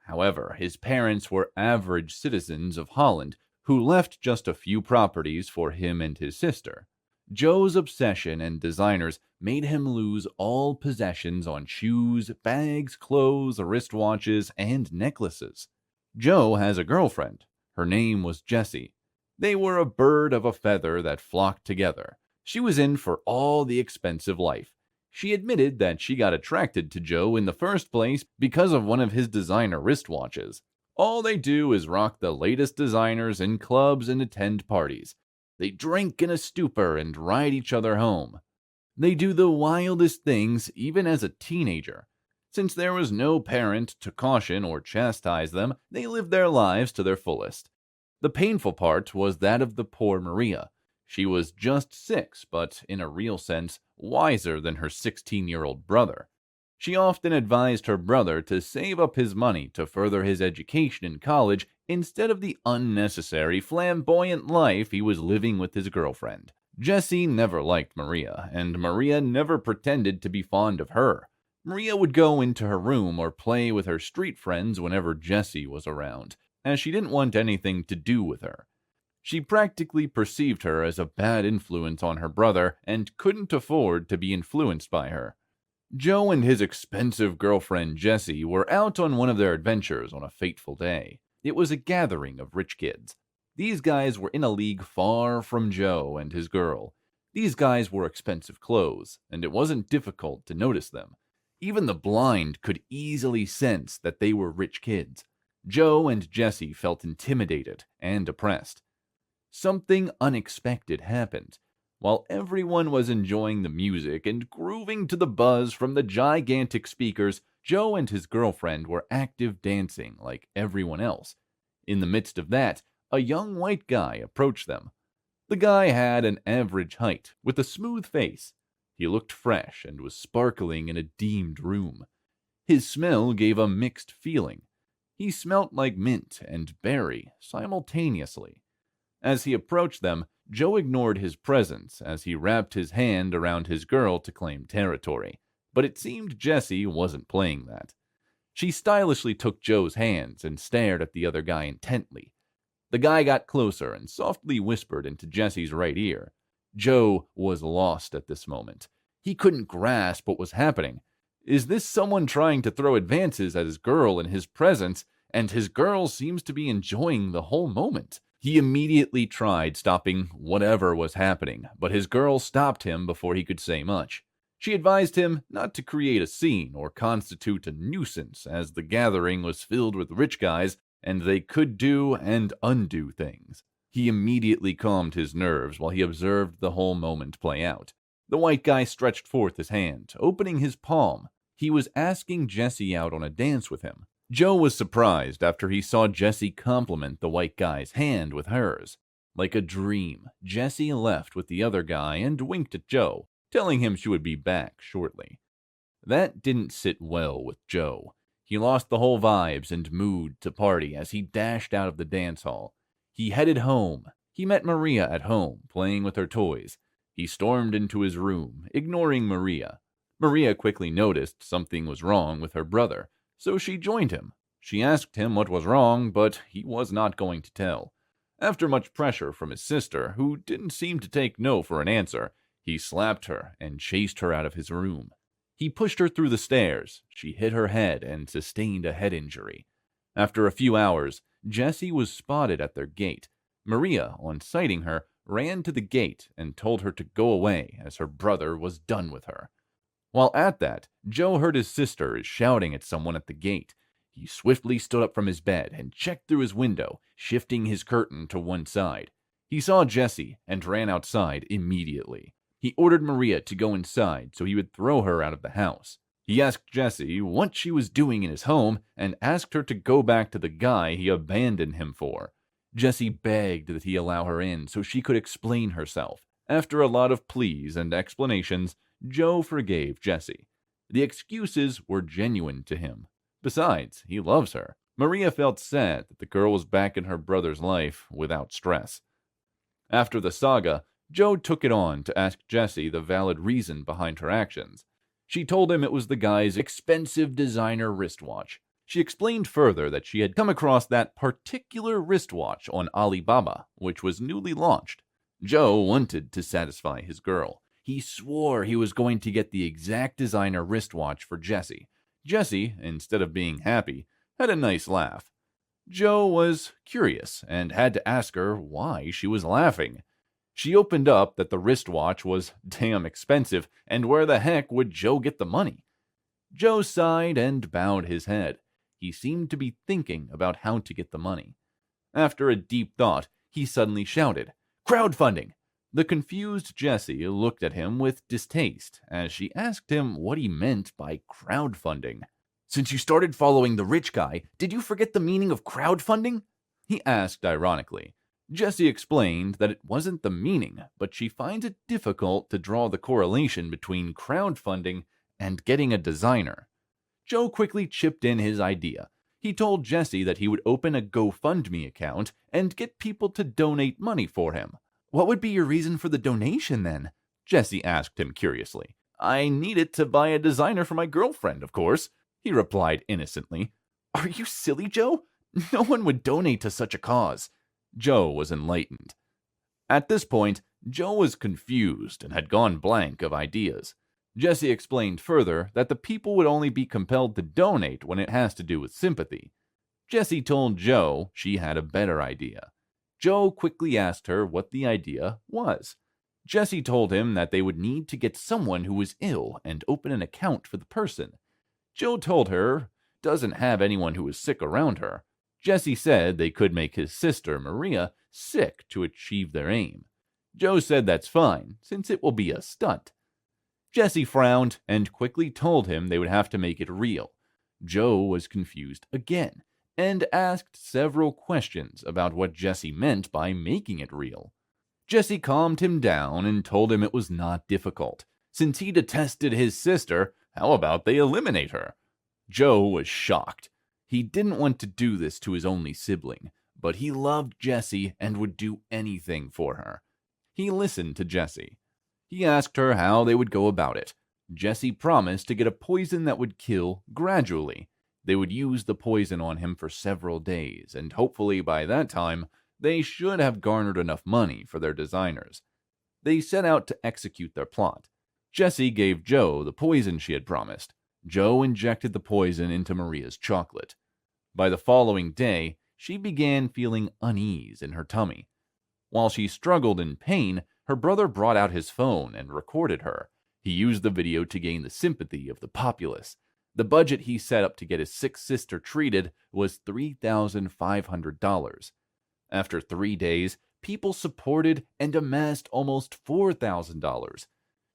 However, his parents were average citizens of Holland who left just a few properties for him and his sister. Joe's obsession and designers made him lose all possessions on shoes, bags, clothes, wristwatches, and necklaces. Joe has a girlfriend. Her name was Jessie. They were a bird of a feather that flocked together. She was in for all the expensive life. She admitted that she got attracted to Joe in the first place because of one of his designer wristwatches. All they do is rock the latest designers in clubs and attend parties. They drink in a stupor and ride each other home. They do the wildest things even as a teenager. Since there was no parent to caution or chastise them, they lived their lives to their fullest. The painful part was that of the poor Maria. She was just 6, but in a real sense, wiser than her 16-year-old brother. She often advised her brother to save up his money to further his education in college instead of the unnecessary, flamboyant life he was living with his girlfriend. Jessie never liked Maria, and Maria never pretended to be fond of her. Maria would go into her room or play with her street friends whenever Jessie was around, as she didn't want anything to do with her. She practically perceived her as a bad influence on her brother and couldn't afford to be influenced by her. Joe and his expensive girlfriend Jessie were out on one of their adventures on a fateful day. It was a gathering of rich kids. These guys were in a league far from Joe and his girl. These guys wore expensive clothes, and it wasn't difficult to notice them. Even the blind could easily sense that they were rich kids. Joe and Jesse felt intimidated and oppressed. Something unexpected happened. While everyone was enjoying the music and grooving to the buzz from the gigantic speakers, Joe and his girlfriend were active dancing like everyone else. In the midst of that, a young white guy approached them. The guy had an average height, with a smooth face. He looked fresh and was sparkling in a dimmed room. His smell gave a mixed feeling. He smelt like mint and berry simultaneously. As he approached them, Joe ignored his presence as he wrapped his hand around his girl to claim territory. But it seemed Jessie wasn't playing that. She stylishly took Joe's hands and stared at the other guy intently. The guy got closer and softly whispered into Jessie's right ear. Joe was lost at this moment. He couldn't grasp what was happening. Is this someone trying to throw advances at his girl in his presence, and his girl seems to be enjoying the whole moment? He immediately tried stopping whatever was happening, but his girl stopped him before he could say much. She advised him not to create a scene or constitute a nuisance, as the gathering was filled with rich guys and they could do and undo things. He immediately calmed his nerves while he observed the whole moment play out. The white guy stretched forth his hand, opening his palm. He was asking Jessie out on a dance with him. Joe was surprised after he saw Jessie compliment the white guy's hand with hers. Like a dream, Jessie left with the other guy and winked at Joe, telling him she would be back shortly. That didn't sit well with Joe. He lost the whole vibes and mood to party as he dashed out of the dance hall. He headed home. He met Maria at home, playing with her toys. He stormed into his room, ignoring Maria. Maria quickly noticed something was wrong with her brother, so she joined him. She asked him what was wrong, but he was not going to tell. After much pressure from his sister, who didn't seem to take no for an answer, he slapped her and chased her out of his room. He pushed her through the stairs. She hit her head and sustained a head injury. After a few hours, Jessie was spotted at their gate. Maria, on sighting her, ran to the gate and told her to go away as her brother was done with her. While at that, Joe heard his sister shouting at someone at the gate. He swiftly stood up from his bed and checked through his window, shifting his curtain to one side. He saw Jessie and ran outside immediately. He ordered Maria to go inside so he would throw her out of the house. He asked Jessie what she was doing in his home and asked her to go back to the guy he abandoned him for. Jessie begged that he allow her in so she could explain herself. After a lot of pleas and explanations, Joe forgave Jessie. The excuses were genuine to him. Besides, he loves her. Maria felt sad that the girl was back in her brother's life without stress. After the saga, Joe took it on to ask Jessie the valid reason behind her actions. She told him it was the guy's expensive designer wristwatch. She explained further that she had come across that particular wristwatch on Alibaba, which was newly launched. Joe wanted to satisfy his girl. He swore he was going to get the exact designer wristwatch for Jessie. Jessie, instead of being happy, had a nice laugh. Joe was curious and had to ask her why she was laughing. She opened up that the wristwatch was damn expensive, and where the heck would Joe get the money? Joe sighed and bowed his head. He seemed to be thinking about how to get the money. After a deep thought, he suddenly shouted, "Crowdfunding!" The confused Jessie looked at him with distaste as she asked him what he meant by crowdfunding. "Since you started following the rich guy, did you forget the meaning of crowdfunding?" he asked ironically. Jessie explained that it wasn't the meaning, but she finds it difficult to draw the correlation between crowdfunding and getting a designer. Joe quickly chipped in his idea. He told Jessie that he would open a GoFundMe account and get people to donate money for him. "What would be your reason for the donation, then?" Jessie asked him curiously. "I need it to buy a designer for my girlfriend, of course," he replied innocently. "Are you silly, Joe? No one would donate to such a cause." Joe was enlightened. At this point, Joe was confused and had gone blank of ideas. Jessie explained further that the people would only be compelled to donate when it has to do with sympathy. Jessie told Joe she had a better idea. Joe quickly asked her what the idea was. Jessie told him that they would need to get someone who was ill and open an account for the person. Joe told her doesn't have anyone who is sick around her. Jesse said they could make his sister, Maria, sick to achieve their aim. Joe said that's fine, since it will be a stunt. Jesse frowned and quickly told him they would have to make it real. Joe was confused again and asked several questions about what Jesse meant by making it real. Jesse calmed him down and told him it was not difficult. Since he detested his sister, how about they eliminate her? Joe was shocked. He didn't want to do this to his only sibling, but he loved Jessie and would do anything for her. He listened to Jessie. He asked her how they would go about it. Jessie promised to get a poison that would kill gradually. They would use the poison on him for several days, and hopefully by that time, they should have garnered enough money for their designers. They set out to execute their plot. Jessie gave Joe the poison she had promised. Joe injected the poison into Maria's chocolate. By the following day, she began feeling unease in her tummy. While she struggled in pain, her brother brought out his phone and recorded her. He used the video to gain the sympathy of the populace. The budget he set up to get his sick sister treated was $3,500. After 3 days, people supported and amassed almost $4,000.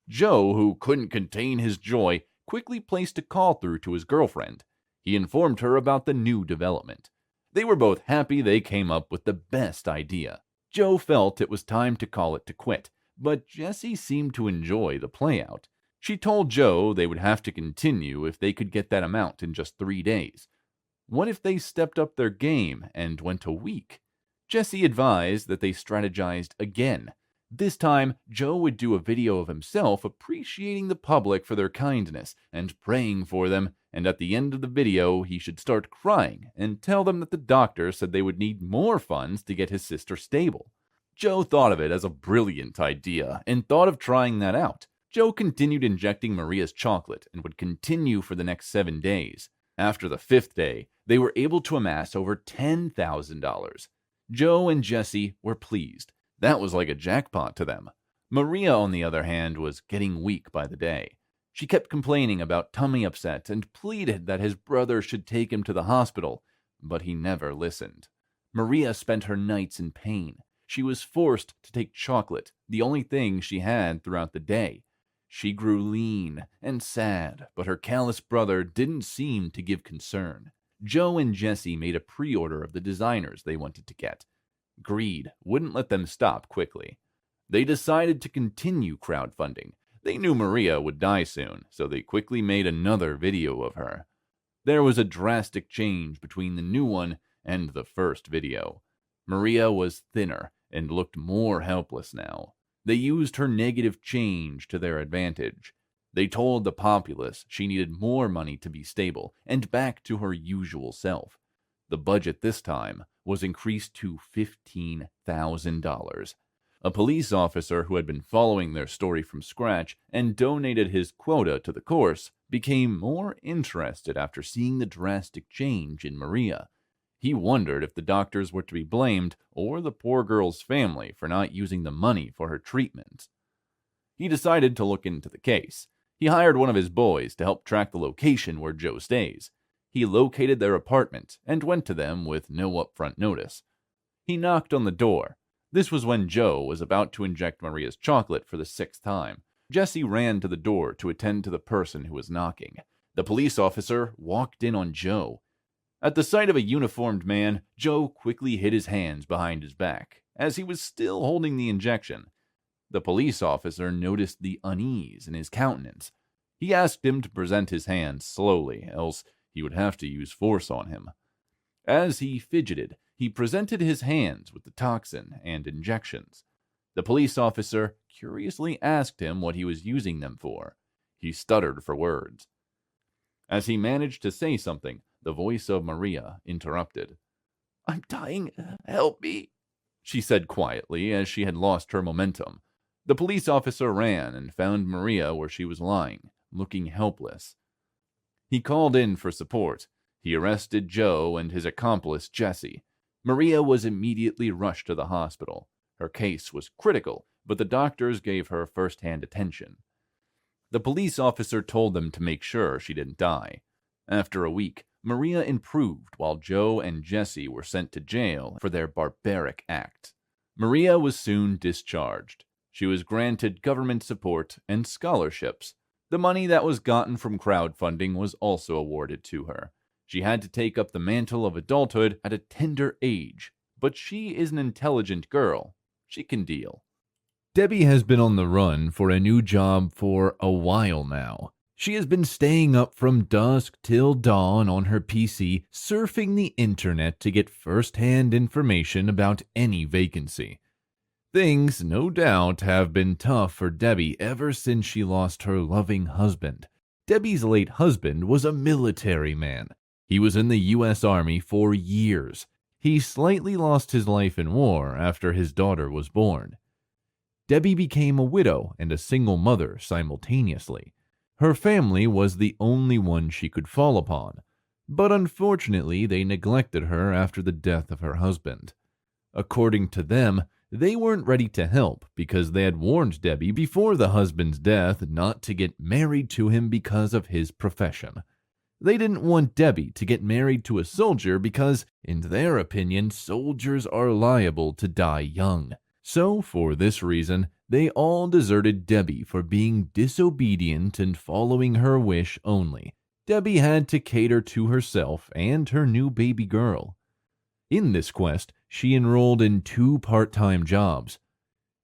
Joe, who couldn't contain his joy, quickly placed a call through to his girlfriend. He informed her about the new development. They were both happy they came up with the best idea. Joe felt it was time to call it to quit, but Jessie seemed to enjoy the playout. She told Joe they would have to continue if they could get that amount in just 3 days. What if they stepped up their game and went a week? Jessie advised that they strategized again. This time, Joe would do a video of himself appreciating the public for their kindness and praying for them, and at the end of the video, he should start crying and tell them that the doctor said they would need more funds to get his sister stable. Joe thought of it as a brilliant idea and thought of trying that out. Joe continued injecting Maria's chocolate and would continue for the next 7 days. After the 5th day, they were able to amass over $10,000. Joe and Jessie were pleased. That was like a jackpot to them. Maria, on the other hand, was getting weak by the day. She kept complaining about tummy upset and pleaded that his brother should take him to the hospital, but he never listened. Maria spent her nights in pain. She was forced to take chocolate, the only thing she had throughout the day. She grew lean and sad, but her callous brother didn't seem to give concern. Joe and Jessie made a pre-order of the designers they wanted to get. Greed wouldn't let them stop quickly. They decided to continue crowdfunding. They knew Maria would die soon, so they quickly made another video of her. There was a drastic change between the new one and the first video. Maria was thinner and looked more helpless now. They used her negative change to their advantage. They told the populace she needed more money to be stable and back to her usual self. The budget this time was increased to $15,000. A police officer who had been following their story from scratch and donated his quota to the course became more interested after seeing the drastic change in Maria. He wondered if the doctors were to be blamed or the poor girl's family for not using the money for her treatment. He decided to look into the case. He hired one of his boys to help track the location where Joe stays. He located their apartment and went to them with no upfront notice. He knocked on the door. This was when Joe was about to inject Maria's chocolate for the 6th time. Jessie ran to the door to attend to the person who was knocking. The police officer walked in on Joe. At the sight of a uniformed man, Joe quickly hid his hands behind his back, as he was still holding the injection. The police officer noticed the unease in his countenance. He asked him to present his hands slowly, else he would have to use force on him. As he fidgeted, he presented his hands with the toxin and injections. The police officer curiously asked him what he was using them for. He stuttered for words. As he managed to say something, the voice of Maria interrupted. "I'm dying. Help me," she said quietly as she had lost her momentum. The police officer ran and found Maria where she was lying, looking helpless. He called in for support. He arrested Joe and his accomplice, Jessie. Maria was immediately rushed to the hospital. Her case was critical, but the doctors gave her first-hand attention. The police officer told them to make sure she didn't die. After a week, Maria improved while Joe and Jesse were sent to jail for their barbaric act. Maria was soon discharged. She was granted government support and scholarships. The money that was gotten from crowdfunding was also awarded to her. She had to take up the mantle of adulthood at a tender age, but she is an intelligent girl. She can deal. Debbie has been on the run for a new job for a while now. She has been staying up from dusk till dawn on her PC, surfing the internet to get first-hand information about any vacancy. Things, no doubt, have been tough for Debbie ever since she lost her loving husband. Debbie's late husband was a military man. He was in the U.S. Army for years. He slightly lost his life in war after his daughter was born. Debbie became a widow and a single mother simultaneously. Her family was the only one she could fall upon, but unfortunately they neglected her after the death of her husband. According to them, they weren't ready to help because they had warned Debbie before the husband's death not to get married to him because of his profession. They didn't want Debbie to get married to a soldier because, in their opinion, soldiers are liable to die young. So, for this reason, they all deserted Debbie for being disobedient and following her wish only. Debbie had to cater to herself and her new baby girl. In this quest, she enrolled in 2 part-time jobs.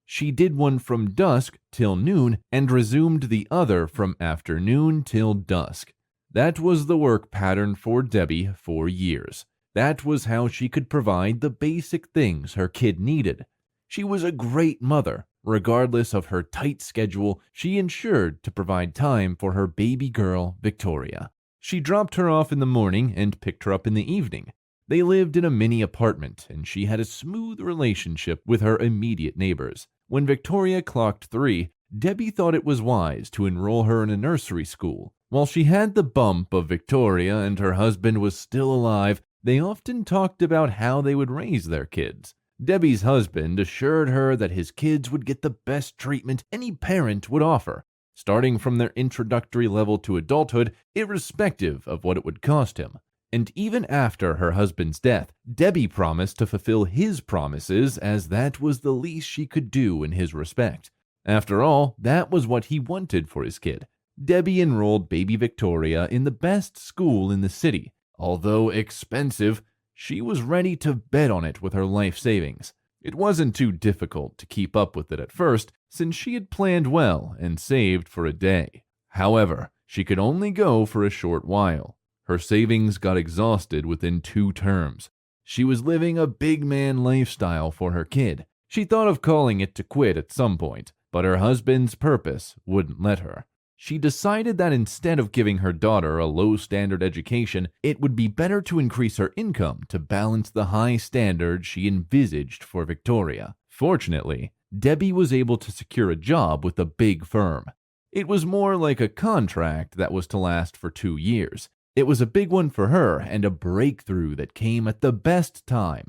She did one from dusk till noon and resumed the other from afternoon till dusk. That was the work pattern for Debbie for years. That was how she could provide the basic things her kid needed. She was a great mother. Regardless of her tight schedule, she ensured to provide time for her baby girl, Victoria. She dropped her off in the morning and picked her up in the evening. They lived in a mini apartment, and she had a smooth relationship with her immediate neighbors. When Victoria clocked 3, Debbie thought it was wise to enroll her in a nursery school. While she had the bump of Victoria and her husband was still alive, they often talked about how they would raise their kids. Debbie's husband assured her that his kids would get the best treatment any parent would offer, starting from their introductory level to adulthood, irrespective of what it would cost him. And even after her husband's death, Debbie promised to fulfill his promises as that was the least she could do in his respect. After all, that was what he wanted for his kid. Debbie enrolled baby Victoria in the best school in the city. Although expensive, she was ready to bet on it with her life savings. It wasn't too difficult to keep up with it at first, since she had planned well and saved for a day. However, she could only go for a short while. Her savings got exhausted within 2 terms. She was living a big man lifestyle for her kid. She thought of calling it to quit at some point, but her husband's purpose wouldn't let her. She decided that instead of giving her daughter a low-standard education, it would be better to increase her income to balance the high standards she envisaged for Victoria. Fortunately, Debbie was able to secure a job with a big firm. It was more like a contract that was to last for 2 years. It was a big one for her and a breakthrough that came at the best time.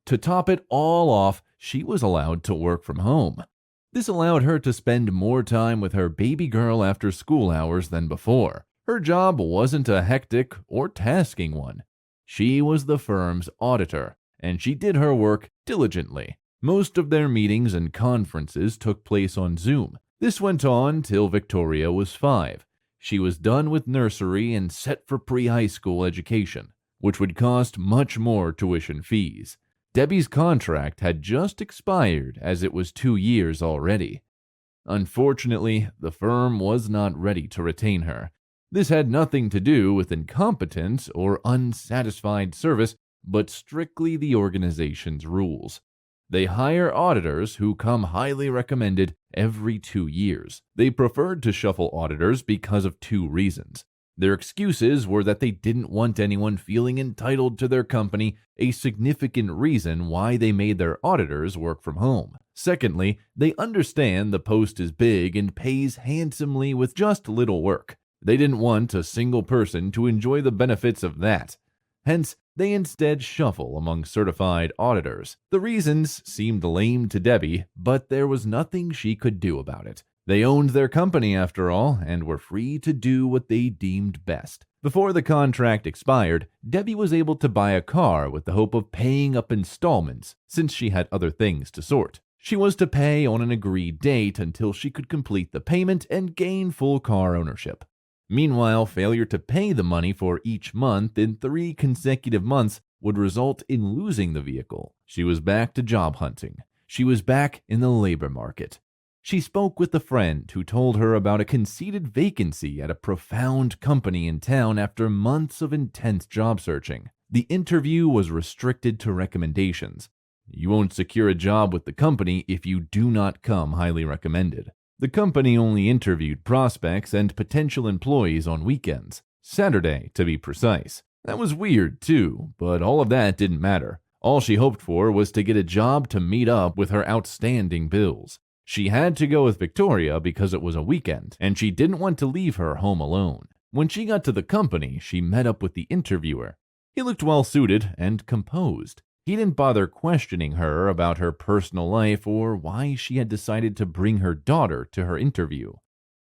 To top it all off, she was allowed to work from home. This allowed her to spend more time with her baby girl after school hours than before. Her job wasn't a hectic or tasking one. She was the firm's auditor, and she did her work diligently. Most of their meetings and conferences took place on Zoom. This went on till Victoria was 5. She was done with nursery and set for pre-high school education, which would cost much more tuition fees. Debbie's contract had just expired as it was 2 years already. Unfortunately, the firm was not ready to retain her. This had nothing to do with incompetence or unsatisfied service, but strictly the organization's rules. They hire auditors who come highly recommended every 2 years. They preferred to shuffle auditors because of 2 reasons. Their excuses were that they didn't want anyone feeling entitled to their company, a significant reason why they made their auditors work from home. Secondly, they understand the post is big and pays handsomely with just little work. They didn't want a single person to enjoy the benefits of that. Hence, they instead shuffle among certified auditors. The reasons seemed lame to Debbie, but there was nothing she could do about it. They owned their company after all and were free to do what they deemed best. Before the contract expired, Debbie was able to buy a car with the hope of paying up installments since she had other things to sort. She was to pay on an agreed date until she could complete the payment and gain full car ownership. Meanwhile, failure to pay the money for each month in 3 consecutive months would result in losing the vehicle. She was back to job hunting. She was back in the labor market. She spoke with a friend who told her about a conceded vacancy at a profound company in town after months of intense job searching. The interview was restricted to recommendations. You won't secure a job with the company if you do not come highly recommended. The company only interviewed prospects and potential employees on weekends, Saturday to be precise. That was weird too, but all of that didn't matter. All she hoped for was to get a job to meet up with her outstanding bills. She had to go with Victoria because it was a weekend, and she didn't want to leave her home alone. When she got to the company, she met up with the interviewer. He looked well-suited and composed. He didn't bother questioning her about her personal life or why she had decided to bring her daughter to her interview.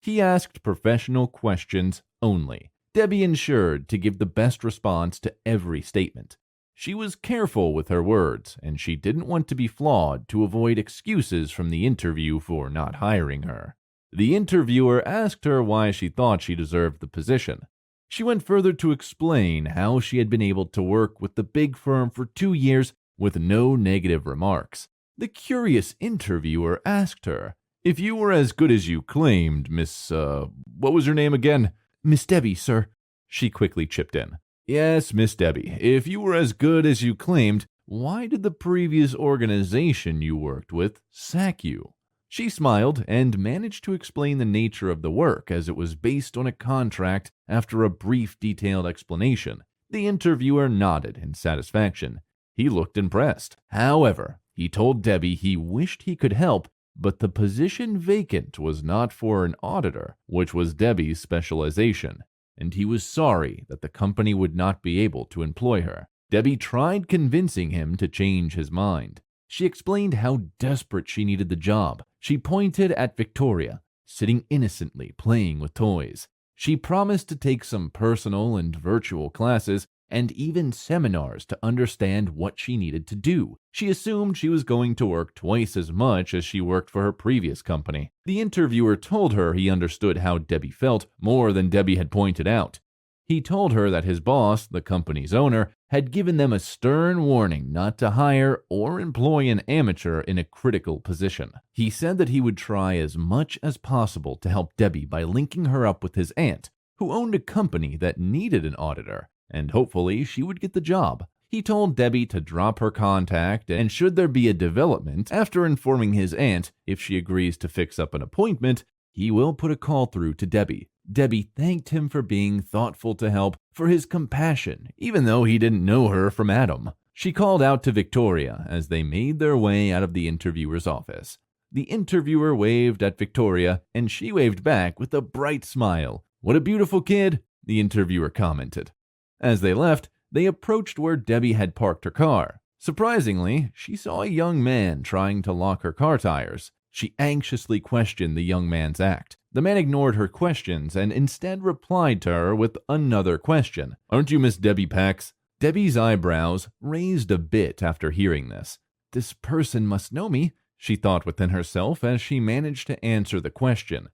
He asked professional questions only. Debbie ensured to give the best response to every statement. She was careful with her words, and she didn't want to be flawed to avoid excuses from the interview for not hiring her. The interviewer asked her why she thought she deserved the position. She went further to explain how she had been able to work with the big firm for 2 years with no negative remarks. The curious interviewer asked her, "If you were as good as you claimed, what was your name again?" "Miss Debbie, sir," she quickly chipped in. "Yes, Miss Debbie, if you were as good as you claimed, why did the previous organization you worked with sack you?" She smiled and managed to explain the nature of the work as it was based on a contract after a brief detailed explanation. The interviewer nodded in satisfaction. He looked impressed. However, he told Debbie he wished he could help, but the position vacant was not for an auditor, which was Debbie's specialization, and he was sorry that the company would not be able to employ her. Debbie tried convincing him to change his mind. She explained how desperate she needed the job. She pointed at Victoria, sitting innocently playing with toys. She promised to take some personal and virtual classes and even seminars to understand what she needed to do. She assumed she was going to work twice as much as she worked for her previous company. The interviewer told her he understood how Debbie felt more than Debbie had pointed out. He told her that his boss, the company's owner, had given them a stern warning not to hire or employ an amateur in a critical position. He said that he would try as much as possible to help Debbie by linking her up with his aunt, who owned a company that needed an auditor, and hopefully she would get the job. He told Debbie to drop her contact, and should there be a development, after informing his aunt if she agrees to fix up an appointment, he will put a call through to Debbie. Debbie thanked him for being thoughtful to help, for his compassion, even though he didn't know her from Adam. She called out to Victoria as they made their way out of the interviewer's office. The interviewer waved at Victoria, and she waved back with a bright smile. "What a beautiful kid," the interviewer commented. As they left, they approached where Debbie had parked her car. Surprisingly, she saw a young man trying to lock her car tires. She anxiously questioned the young man's act. The man ignored her questions and instead replied to her with another question. "Aren't you Miss Debbie Pax?" Debbie's eyebrows raised a bit after hearing this. "This person must know me," she thought within herself as she managed to answer the question.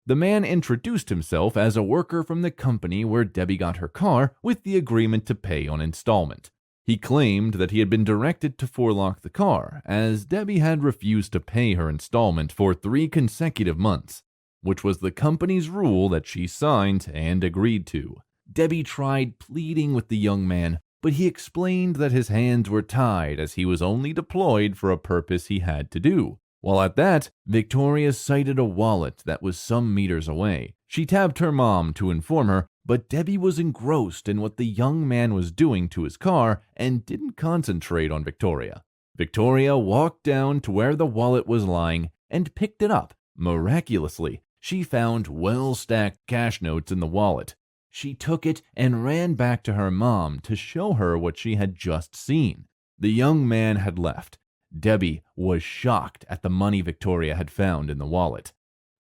The man introduced himself as a worker from the company where Debbie got her car with the agreement to pay on installment. He claimed that he had been directed to forelock the car, as Debbie had refused to pay her installment for 3 consecutive months, which was the company's rule that she signed and agreed to. Debbie tried pleading with the young man, but he explained that his hands were tied as he was only deployed for a purpose he had to do. While at that, Victoria sighted a wallet that was some meters away. She tapped her mom to inform her, but Debbie was engrossed in what the young man was doing to his car and didn't concentrate on Victoria. Victoria walked down to where the wallet was lying and picked it up. Miraculously, she found well-stacked cash notes in the wallet. She took it and ran back to her mom to show her what she had just seen. The young man had left. Debbie was shocked at the money Victoria had found in the wallet.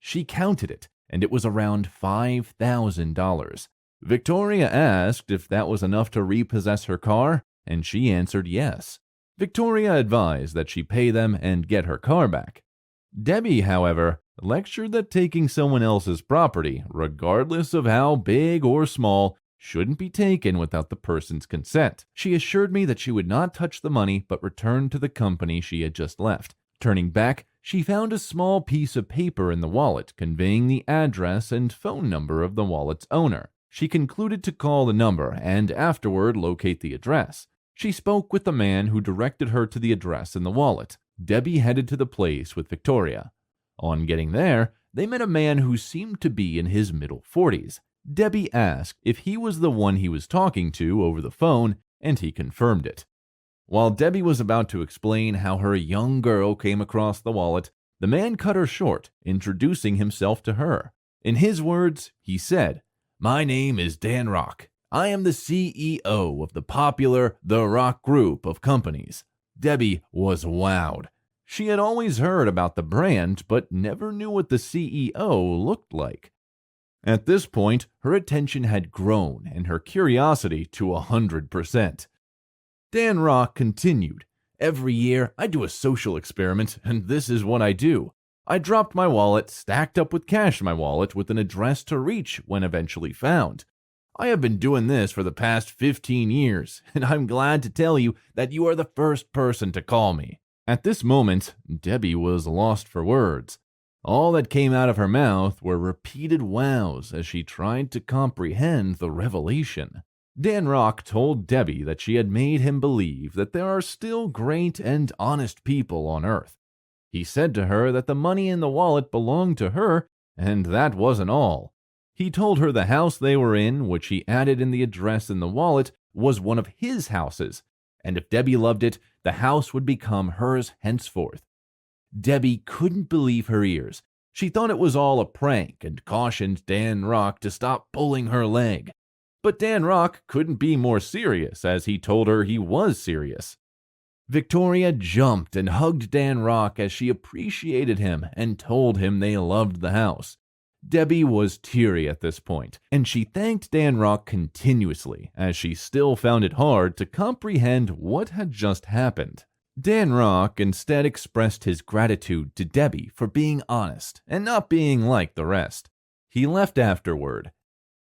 She counted it, and it was around $5,000. Victoria asked if that was enough to repossess her car, and she answered yes. Victoria advised that she pay them and get her car back. Debbie, however, lectured that taking someone else's property, regardless of how big or small, shouldn't be taken without the person's consent. She assured me that she would not touch the money but return to the company she had just left. Turning back, she found a small piece of paper in the wallet conveying the address and phone number of the wallet's owner. She concluded to call the number and afterward locate the address. She spoke with the man who directed her to the address in the wallet. Debbie headed to the place with Victoria. On getting there, they met a man who seemed to be in his middle 40s. Debbie asked if he was the one he was talking to over the phone, and he confirmed it. While Debbie was about to explain how her young girl came across the wallet, the man cut her short, introducing himself to her. In his words, he said, "My name is Dan Rock. I am the CEO of the popular The Rock Group of companies." Debbie was wowed. She had always heard about the brand, but never knew what the CEO looked like. At this point, her attention had grown and her curiosity to 100%. Dan Rock continued, "Every year, I do a social experiment, and this is what I do. I dropped my wallet, stacked up with cash in my wallet with an address to reach when eventually found. I have been doing this for the past 15 years, and I'm glad to tell you that you are the first person to call me." At this moment, Debbie was lost for words. All that came out of her mouth were repeated wows as she tried to comprehend the revelation. Dan Rock told Debbie that she had made him believe that there are still great and honest people on Earth. He said to her that the money in the wallet belonged to her, and that wasn't all. He told her the house they were in, which he added in the address in the wallet, was one of his houses, and if Debbie loved it, the house would become hers henceforth. Debbie couldn't believe her ears. She thought it was all a prank and cautioned Dan Rock to stop pulling her leg. But Dan Rock couldn't be more serious, as he told her he was serious. Victoria jumped and hugged Dan Rock as she appreciated him and told him they loved the house. Debbie was teary at this point, and she thanked Dan Rock continuously, as she still found it hard to comprehend what had just happened. Dan Rock instead expressed his gratitude to Debbie for being honest and not being like the rest. He left afterward.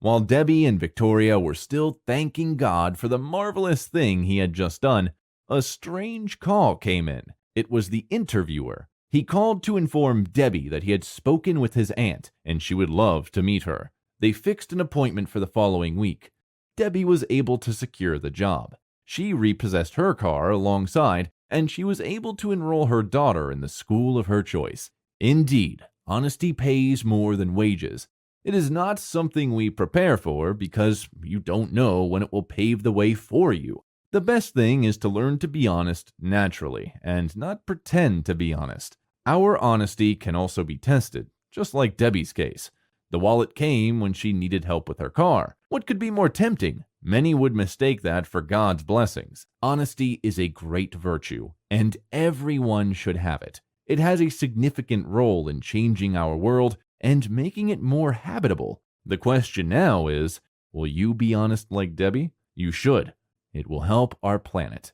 While Debbie and Victoria were still thanking God for the marvelous thing he had just done, a strange call came in. It was the interviewer. He called to inform Debbie that he had spoken with his aunt and she would love to meet her. They fixed an appointment for the following week. Debbie was able to secure the job. She repossessed her car alongside, and she was able to enroll her daughter in the school of her choice. Indeed, honesty pays more than wages. It is not something we prepare for because you don't know when it will pave the way for you. The best thing is to learn to be honest naturally and not pretend to be honest. Our honesty can also be tested, just like Debbie's case. The wallet came when she needed help with her car. What could be more tempting? Many would mistake that for God's blessings. Honesty is a great virtue, and everyone should have it. It has a significant role in changing our world and making it more habitable. The question now is, will you be honest like Debbie? You should. It will help our planet.